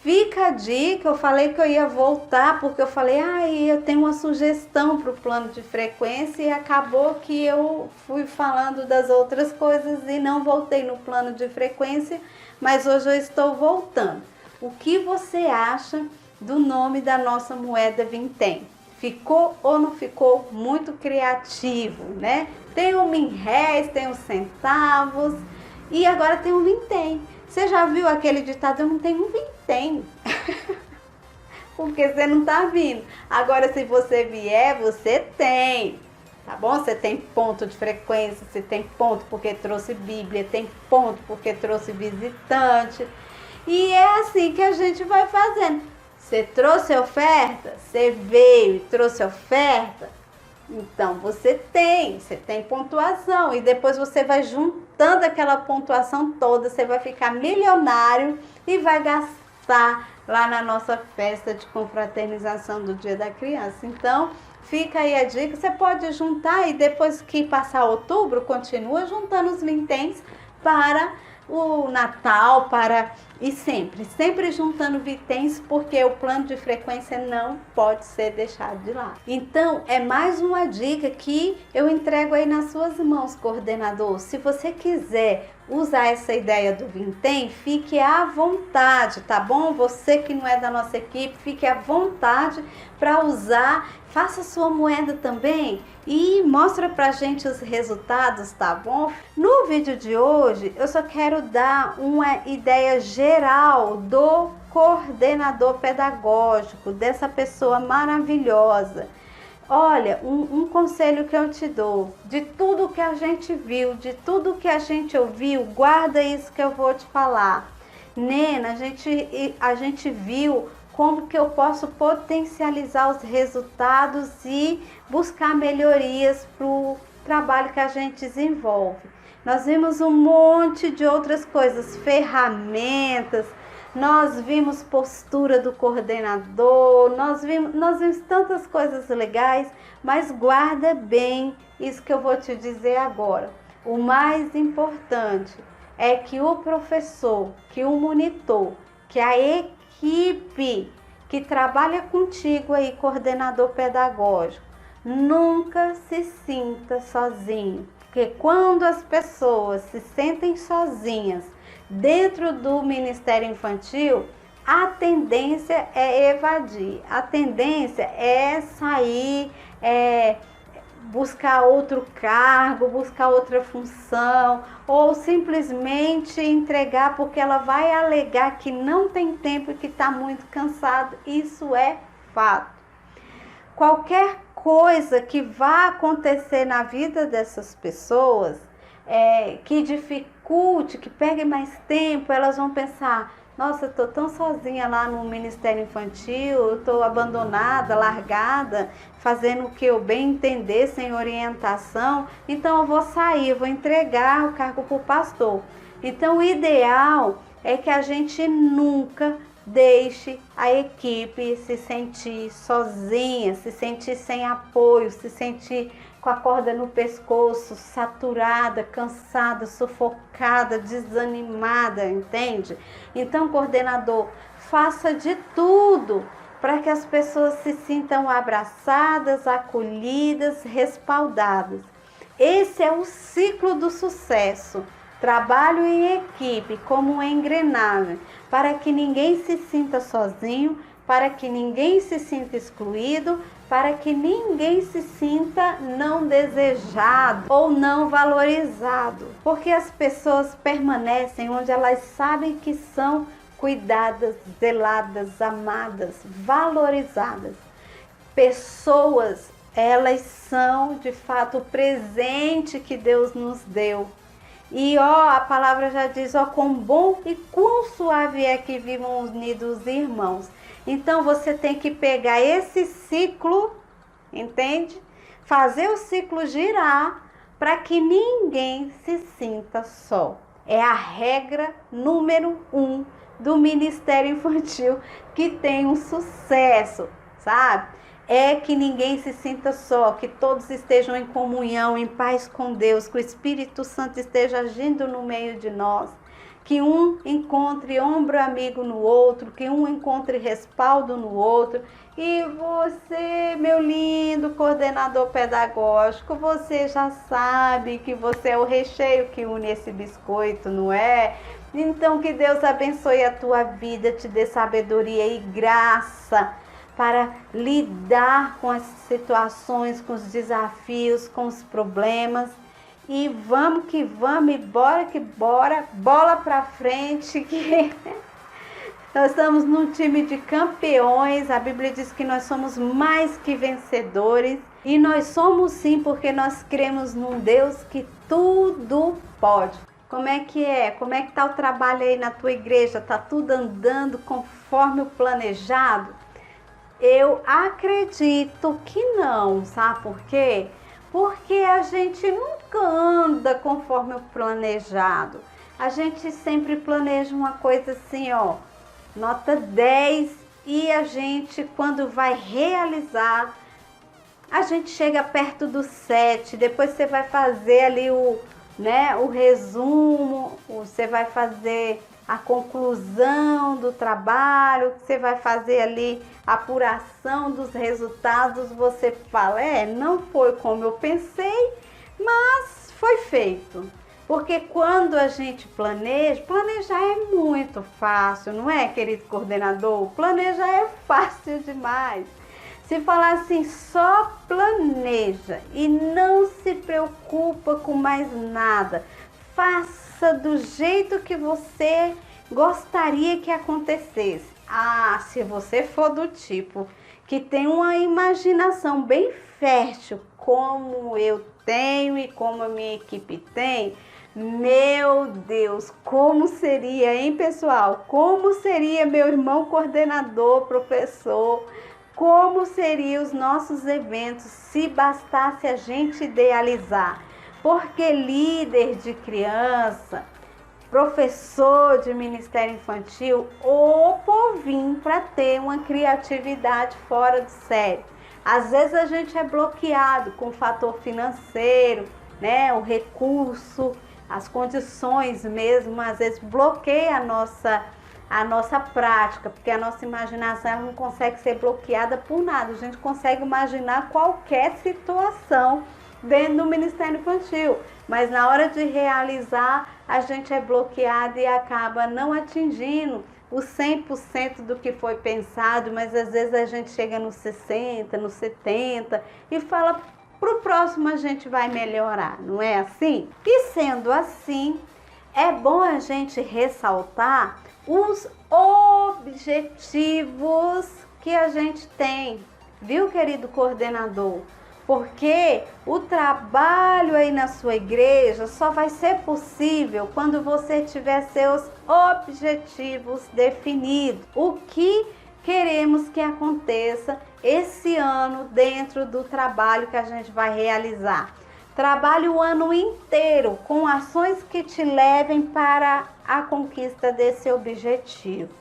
Fica a dica, eu falei que eu ia voltar, porque eu falei, eu tenho uma sugestão para o plano de frequência e acabou que eu fui falando das outras coisas e não voltei no plano de frequência, mas hoje eu estou voltando. O que você acha do nome da nossa moeda vintém? Ficou ou não ficou muito criativo, né? Tem o min-réis, tem os centavos e agora tem o vintém. Você já viu aquele ditado, eu não tenho um vintém? Porque você não está vindo. Agora, se você vier, você tem. Tá bom? Você tem ponto de frequência, você tem ponto porque trouxe Bíblia, tem ponto porque trouxe visitante. E é assim que a gente vai fazendo. Você trouxe oferta, você veio e trouxe oferta, então você tem pontuação. E depois você vai juntando aquela pontuação toda, você vai ficar milionário e vai gastar lá na nossa festa de confraternização do Dia da Criança. Então, fica aí a dica, você pode juntar e depois que passar outubro, continua juntando os vinténs para o Natal, e sempre juntando vinténs, porque o plano de frequência não pode ser deixado de lado. Então, é mais uma dica que eu entrego aí nas suas mãos, coordenador. Se você quiser usar essa ideia do vintém, fique à vontade, tá bom? Você que não é da nossa equipe, fique à vontade para usar. Faça sua moeda também e mostra pra gente os resultados, tá bom? No vídeo de hoje, eu só quero dar uma ideia geral do coordenador pedagógico, dessa pessoa maravilhosa. Olha, um conselho que eu te dou, de tudo que a gente viu, de tudo que a gente ouviu, guarda isso que eu vou te falar. Nena, a gente viu como que eu posso potencializar os resultados e buscar melhorias para o trabalho que a gente desenvolve. Nós vimos um monte de outras coisas, ferramentas, nós vimos postura do coordenador, nós vimos tantas coisas legais, mas guarda bem isso que eu vou te dizer agora. O mais importante é que o professor, que o monitor, que a equipe que trabalha contigo aí, coordenador pedagógico, nunca se sinta sozinho. Porque quando as pessoas se sentem sozinhas dentro do Ministério Infantil, a tendência é evadir, a tendência é sair, buscar outro cargo, buscar outra função, ou simplesmente entregar porque ela vai alegar que não tem tempo e que está muito cansado. Isso é fato. Qualquer coisa que vá acontecer na vida dessas pessoas, que dificulte, que pegue mais tempo, elas vão pensar: nossa, eu estou tão sozinha lá no Ministério Infantil, eu estou abandonada, largada, fazendo o que eu bem entender, sem orientação, então eu vou sair, eu vou entregar o cargo para o pastor. Então o ideal é que a gente nunca deixe a equipe se sentir sozinha, se sentir sem apoio, se sentir com a corda no pescoço, saturada, cansada, sufocada, desanimada, entende? Então, coordenador, faça de tudo para que as pessoas se sintam abraçadas, acolhidas, respaldadas. Esse é o ciclo do sucesso. Trabalho em equipe como uma engrenagem, para que ninguém se sinta sozinho, para que ninguém se sinta excluído, para que ninguém se sinta não desejado ou não valorizado. Porque as pessoas permanecem onde elas sabem que são cuidadas, zeladas, amadas, valorizadas. Pessoas, elas são de fato o presente que Deus nos deu. E a palavra já diz, quão bom e quão suave é que vivam unidos os irmãos. Então você tem que pegar esse ciclo, entende? Fazer o ciclo girar para que ninguém se sinta só. É a regra número 1 do Ministério Infantil que tem um sucesso, sabe? É que ninguém se sinta só, que todos estejam em comunhão, em paz com Deus, que o Espírito Santo esteja agindo no meio de nós, que um encontre ombro amigo no outro, que um encontre respaldo no outro. E você, meu lindo coordenador pedagógico, você já sabe que você é o recheio que une esse biscoito, não é? Então que Deus abençoe a tua vida, te dê sabedoria e graça para lidar com as situações, com os desafios, com os problemas. e vamos que vamos, e bora que bora, bola pra frente, que nós estamos num time de campeões. A Bíblia diz que nós somos mais que vencedores, e nós somos sim, porque nós cremos num Deus que tudo pode. Como é que é? Como é que tá o trabalho aí na tua igreja? Tá tudo andando conforme o planejado? Eu acredito que não, sabe por quê? Porque a gente nunca anda conforme o planejado. A gente sempre planeja uma coisa assim, ó, nota 10, e a gente, quando vai realizar, a gente chega perto do 7, depois você vai fazer ali o resumo, você vai fazer a conclusão do trabalho, você vai fazer ali a apuração dos resultados, você fala, não foi como eu pensei, mas foi feito. Porque quando a gente planejar é muito fácil, não é, querido coordenador? Planejar é fácil demais. Se falar assim, só planeja e não se preocupa com mais nada. Faça do jeito que você gostaria que acontecesse. Se você for do tipo que tem uma imaginação bem fértil, como eu tenho e como a minha equipe tem, meu Deus, como seria, hein, pessoal? Como seria meu irmão coordenador, professor? Como seriam os nossos eventos se bastasse a gente idealizar? Porque líder de criança, professor de ministério infantil, o povinho para ter uma criatividade fora do sério. Às vezes a gente é bloqueado com o fator financeiro, né? O recurso, as condições mesmo, às vezes bloqueia a nossa prática, porque a nossa imaginação ela não consegue ser bloqueada por nada. A gente consegue imaginar qualquer situação dentro do Ministério Infantil, mas na hora de realizar, a gente é bloqueado e acaba não atingindo o 100% do que foi pensado, mas às vezes a gente chega no 60%, no 70% e fala, pro próximo a gente vai melhorar, não é assim? E sendo assim, é bom a gente ressaltar os objetivos que a gente tem, viu, querido coordenador? Porque o trabalho aí na sua igreja só vai ser possível quando você tiver seus objetivos definidos. O que queremos que aconteça esse ano dentro do trabalho que a gente vai realizar? Trabalhe o ano inteiro com ações que te levem para a conquista desse objetivo.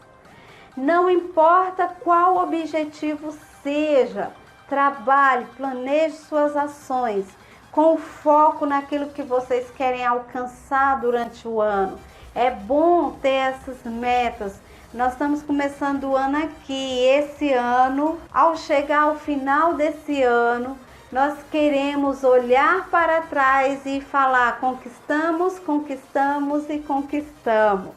Não importa qual objetivo seja, trabalhe, planeje suas ações com foco naquilo que vocês querem alcançar durante o ano. É bom ter essas metas. Nós estamos começando o ano aqui. Esse ano, ao chegar ao final desse ano, nós queremos olhar para trás e falar, conquistamos, conquistamos e conquistamos.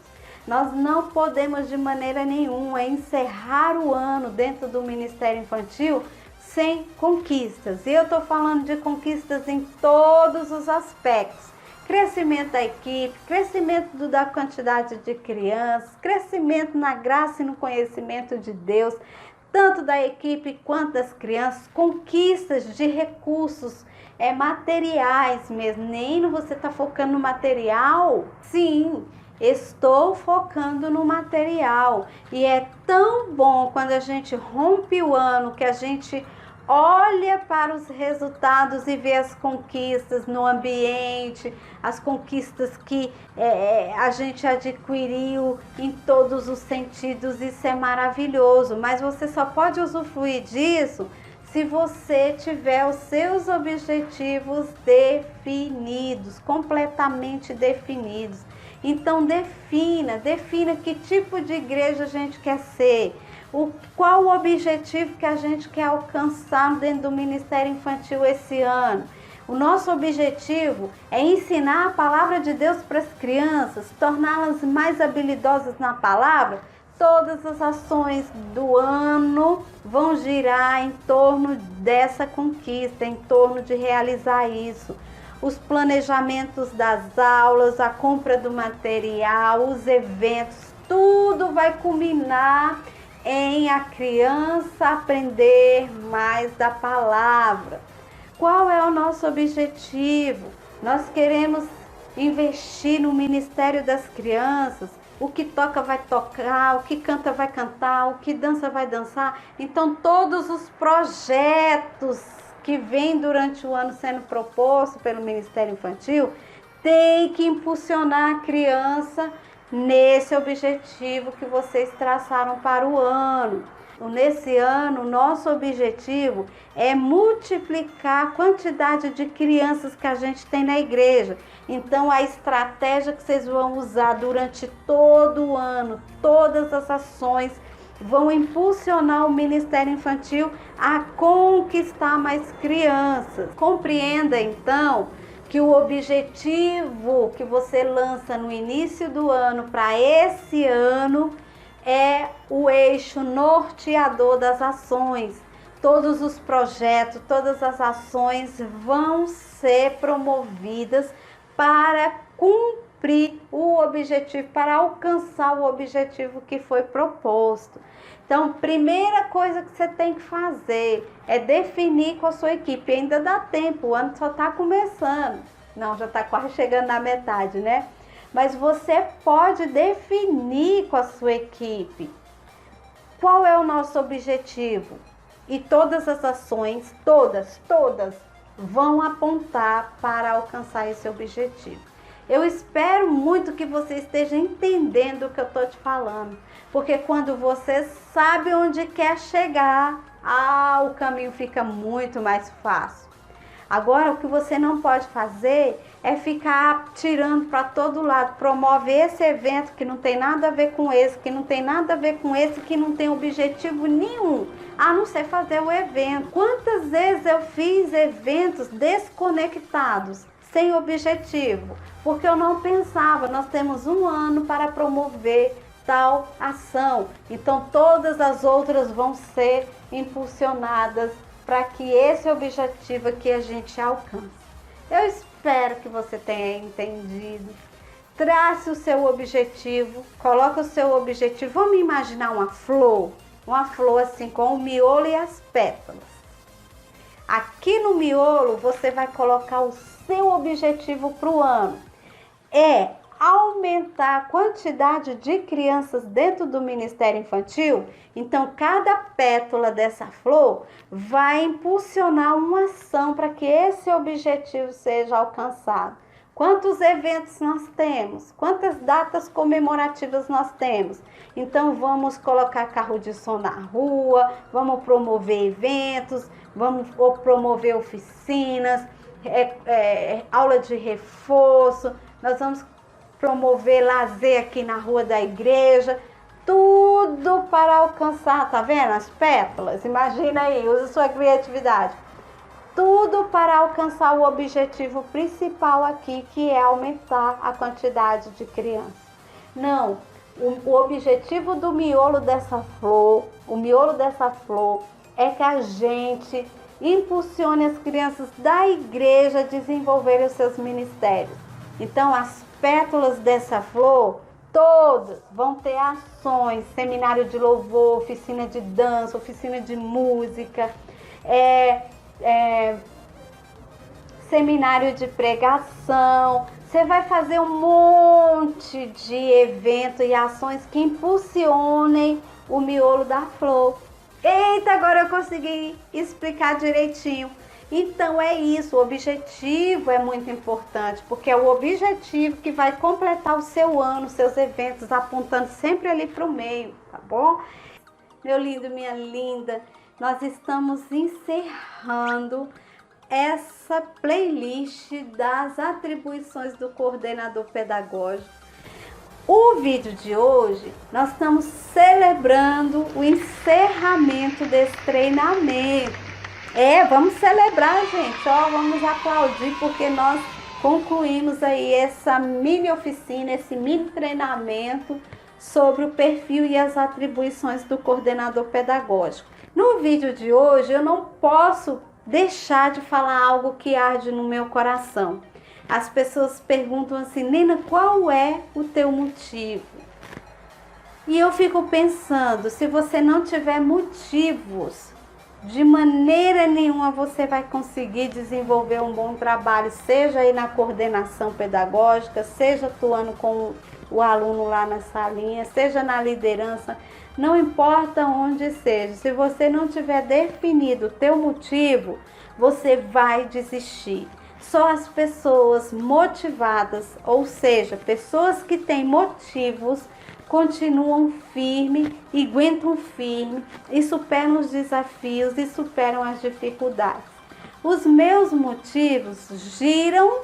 Nós não podemos de maneira nenhuma encerrar o ano dentro do Ministério Infantil sem conquistas. E eu estou falando de conquistas em todos os aspectos. Crescimento da equipe, crescimento da quantidade de crianças, crescimento na graça e no conhecimento de Deus, tanto da equipe quanto das crianças, conquistas de recursos materiais mesmo. Nem você está focando no material? Sim, estou focando no material. E é tão bom quando a gente rompe o ano, que a gente olha para os resultados e vê as conquistas no ambiente, as conquistas que a gente adquiriu em todos os sentidos. Isso é maravilhoso, mas você só pode usufruir disso se você tiver os seus objetivos definidos, completamente definidos. Então defina que tipo de igreja a gente quer ser. Qual o objetivo que a gente quer alcançar dentro do Ministério Infantil esse ano? O nosso objetivo é ensinar a palavra de Deus para as crianças, torná-las mais habilidosas na palavra. Todas as ações do ano vão girar em torno dessa conquista, em torno de realizar isso. os planejamentos das aulas, a compra do material, os eventos, tudo vai culminar em a criança aprender mais da palavra. Qual é o nosso objetivo? Nós queremos investir no Ministério das Crianças. O que toca vai tocar, o que canta vai cantar, o que dança vai dançar. Então, todos os projetos que vêm durante o ano sendo propostos pelo Ministério Infantil tem que impulsionar a criança nesse objetivo que vocês traçaram para o ano. Nesse ano, nosso objetivo é multiplicar a quantidade de crianças que a gente tem na igreja. Então, a estratégia que vocês vão usar durante todo o ano, todas as ações, vão impulsionar o Ministério Infantil a conquistar mais crianças. Compreenda, então, que o objetivo que você lança no início do ano para esse ano é o eixo norteador das ações. Todos os projetos, todas as ações vão ser promovidas para cumprir o objetivo, para alcançar o objetivo que foi proposto. Então, primeira coisa que você tem que fazer é definir com a sua equipe. Ainda dá tempo, o ano só está começando. Não, já está quase chegando na metade, né? Mas você pode definir com a sua equipe qual é o nosso objetivo. E todas as ações, todas, vão apontar para alcançar esse objetivo. Eu espero muito que você esteja entendendo o que eu estou te falando. Porque quando você sabe onde quer chegar, o caminho fica muito mais fácil. Agora, o que você não pode fazer é ficar tirando para todo lado. Promove esse evento que não tem nada a ver com esse, que não tem nada a ver com esse, que não tem objetivo nenhum, a não ser fazer o evento. Quantas vezes eu fiz eventos desconectados, sem objetivo? Porque eu não pensava, nós temos um ano para promover tal ação. Então, todas as outras vão ser impulsionadas para que esse objetivo aqui a gente alcance. Eu espero que você tenha entendido. Trace o seu objetivo, coloque o seu objetivo. Vamos imaginar uma flor assim com o miolo e as pétalas. Aqui no miolo você vai colocar o seu objetivo para o ano. É aumentar a quantidade de crianças dentro do Ministério Infantil. Então, cada pétala dessa flor vai impulsionar uma ação para que esse objetivo seja alcançado. Quantos eventos nós temos? Quantas datas comemorativas nós temos? Então, vamos colocar carro de som na rua, vamos promover eventos, vamos promover oficinas, aula de reforço, nós vamos promover lazer aqui na rua da igreja, tudo para alcançar, tá vendo as pétalas? Imagina aí, usa sua criatividade. Tudo para alcançar o objetivo principal aqui, que é aumentar a quantidade de crianças. Não, o objetivo do miolo dessa flor, é que a gente impulsione as crianças da igreja a desenvolverem os seus ministérios. Então, as pétalas dessa flor, todas vão ter ações, seminário de louvor, oficina de dança, oficina de música, seminário de pregação. Você vai fazer um monte de evento e ações que impulsionem o miolo da flor. Eita, agora eu consegui explicar direitinho. Então é isso, o objetivo é muito importante, porque é o objetivo que vai completar o seu ano, seus eventos, apontando sempre ali para o meio, tá bom? Meu lindo, minha linda, nós estamos encerrando essa playlist das atribuições do coordenador pedagógico. O vídeo de hoje, nós estamos celebrando o encerramento desse treinamento. Vamos celebrar, gente, vamos aplaudir, porque nós concluímos aí essa mini oficina, esse mini treinamento sobre o perfil e as atribuições do coordenador pedagógico. No vídeo de hoje, eu não posso deixar de falar algo que arde no meu coração. As pessoas perguntam assim: Nina, qual é o teu motivo? E eu fico pensando, se você não tiver motivos, de maneira nenhuma você vai conseguir desenvolver um bom trabalho, seja aí na coordenação pedagógica, seja atuando com o aluno lá na salinha, seja na liderança, não importa onde seja. Se você não tiver definido o teu motivo, você vai desistir. Só as pessoas motivadas, ou seja, pessoas que têm motivos, continuam firmes e aguentam firme e superam os desafios e superam as dificuldades. Os meus motivos giram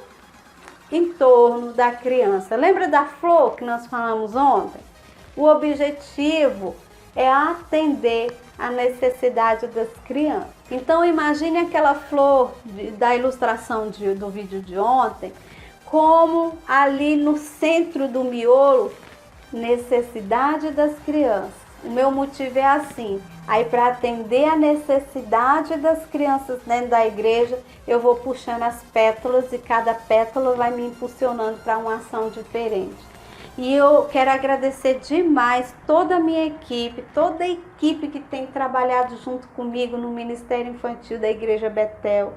em torno da criança. Lembra da flor que nós falamos ontem? O objetivo é atender a necessidade das crianças. Então imagine aquela flor da ilustração do vídeo de ontem, como ali no centro do miolo, necessidade das crianças. O meu motivo é assim. Aí, para atender a necessidade das crianças dentro da igreja, eu vou puxando as pétalas e cada pétala vai me impulsionando para uma ação diferente. E eu quero agradecer demais toda a minha equipe, toda a equipe que tem trabalhado junto comigo no Ministério Infantil da Igreja Betel.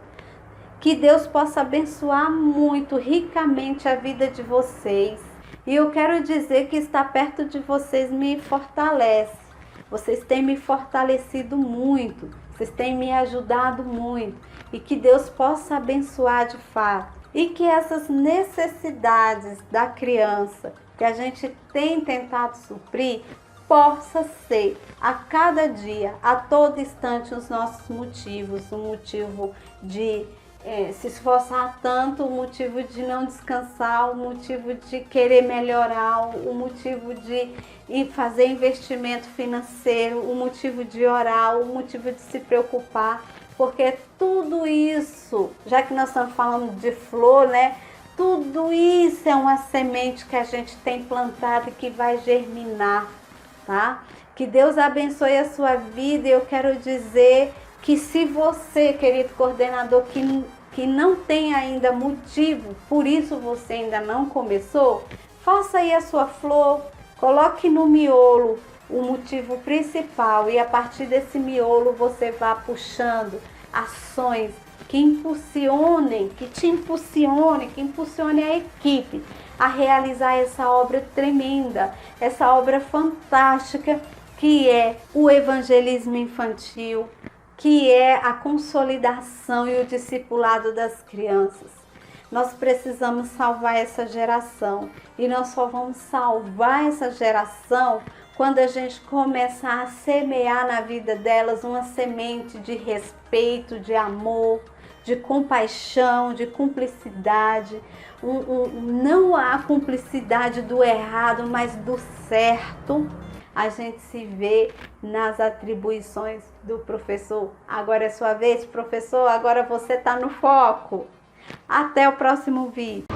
Que Deus possa abençoar muito, ricamente a vida de vocês. E eu quero dizer que estar perto de vocês me fortalece. Vocês têm me fortalecido muito. Vocês têm me ajudado muito. E que Deus possa abençoar de fato. E que essas necessidades da criança que a gente tem tentado suprir, possa ser a cada dia, a todo instante, os nossos motivos. O motivo de se esforçar tanto, o motivo de não descansar, o motivo de querer melhorar, o motivo de fazer investimento financeiro, o motivo de orar, o motivo de se preocupar, porque tudo isso, já que nós estamos falando de flor, né? Tudo isso é uma semente que a gente tem plantado e que vai germinar, tá? Que Deus abençoe a sua vida. E eu quero dizer que se você, querido coordenador, que não tem ainda motivo, por isso você ainda não começou, faça aí a sua flor, coloque no miolo o motivo principal e a partir desse miolo você vá puxando ações que impulsionem, que te impulsionem, que impulsione a equipe a realizar essa obra tremenda, essa obra fantástica que é o evangelismo infantil, que é a consolidação e o discipulado das crianças. Nós precisamos salvar essa geração e nós só vamos salvar essa geração quando a gente começar a semear na vida delas uma semente de respeito, de amor, de compaixão, de cumplicidade, não a cumplicidade do errado, mas do certo. A gente se vê nas atribuições do professor. Agora é sua vez, professor, agora você está no foco. Até o próximo vídeo.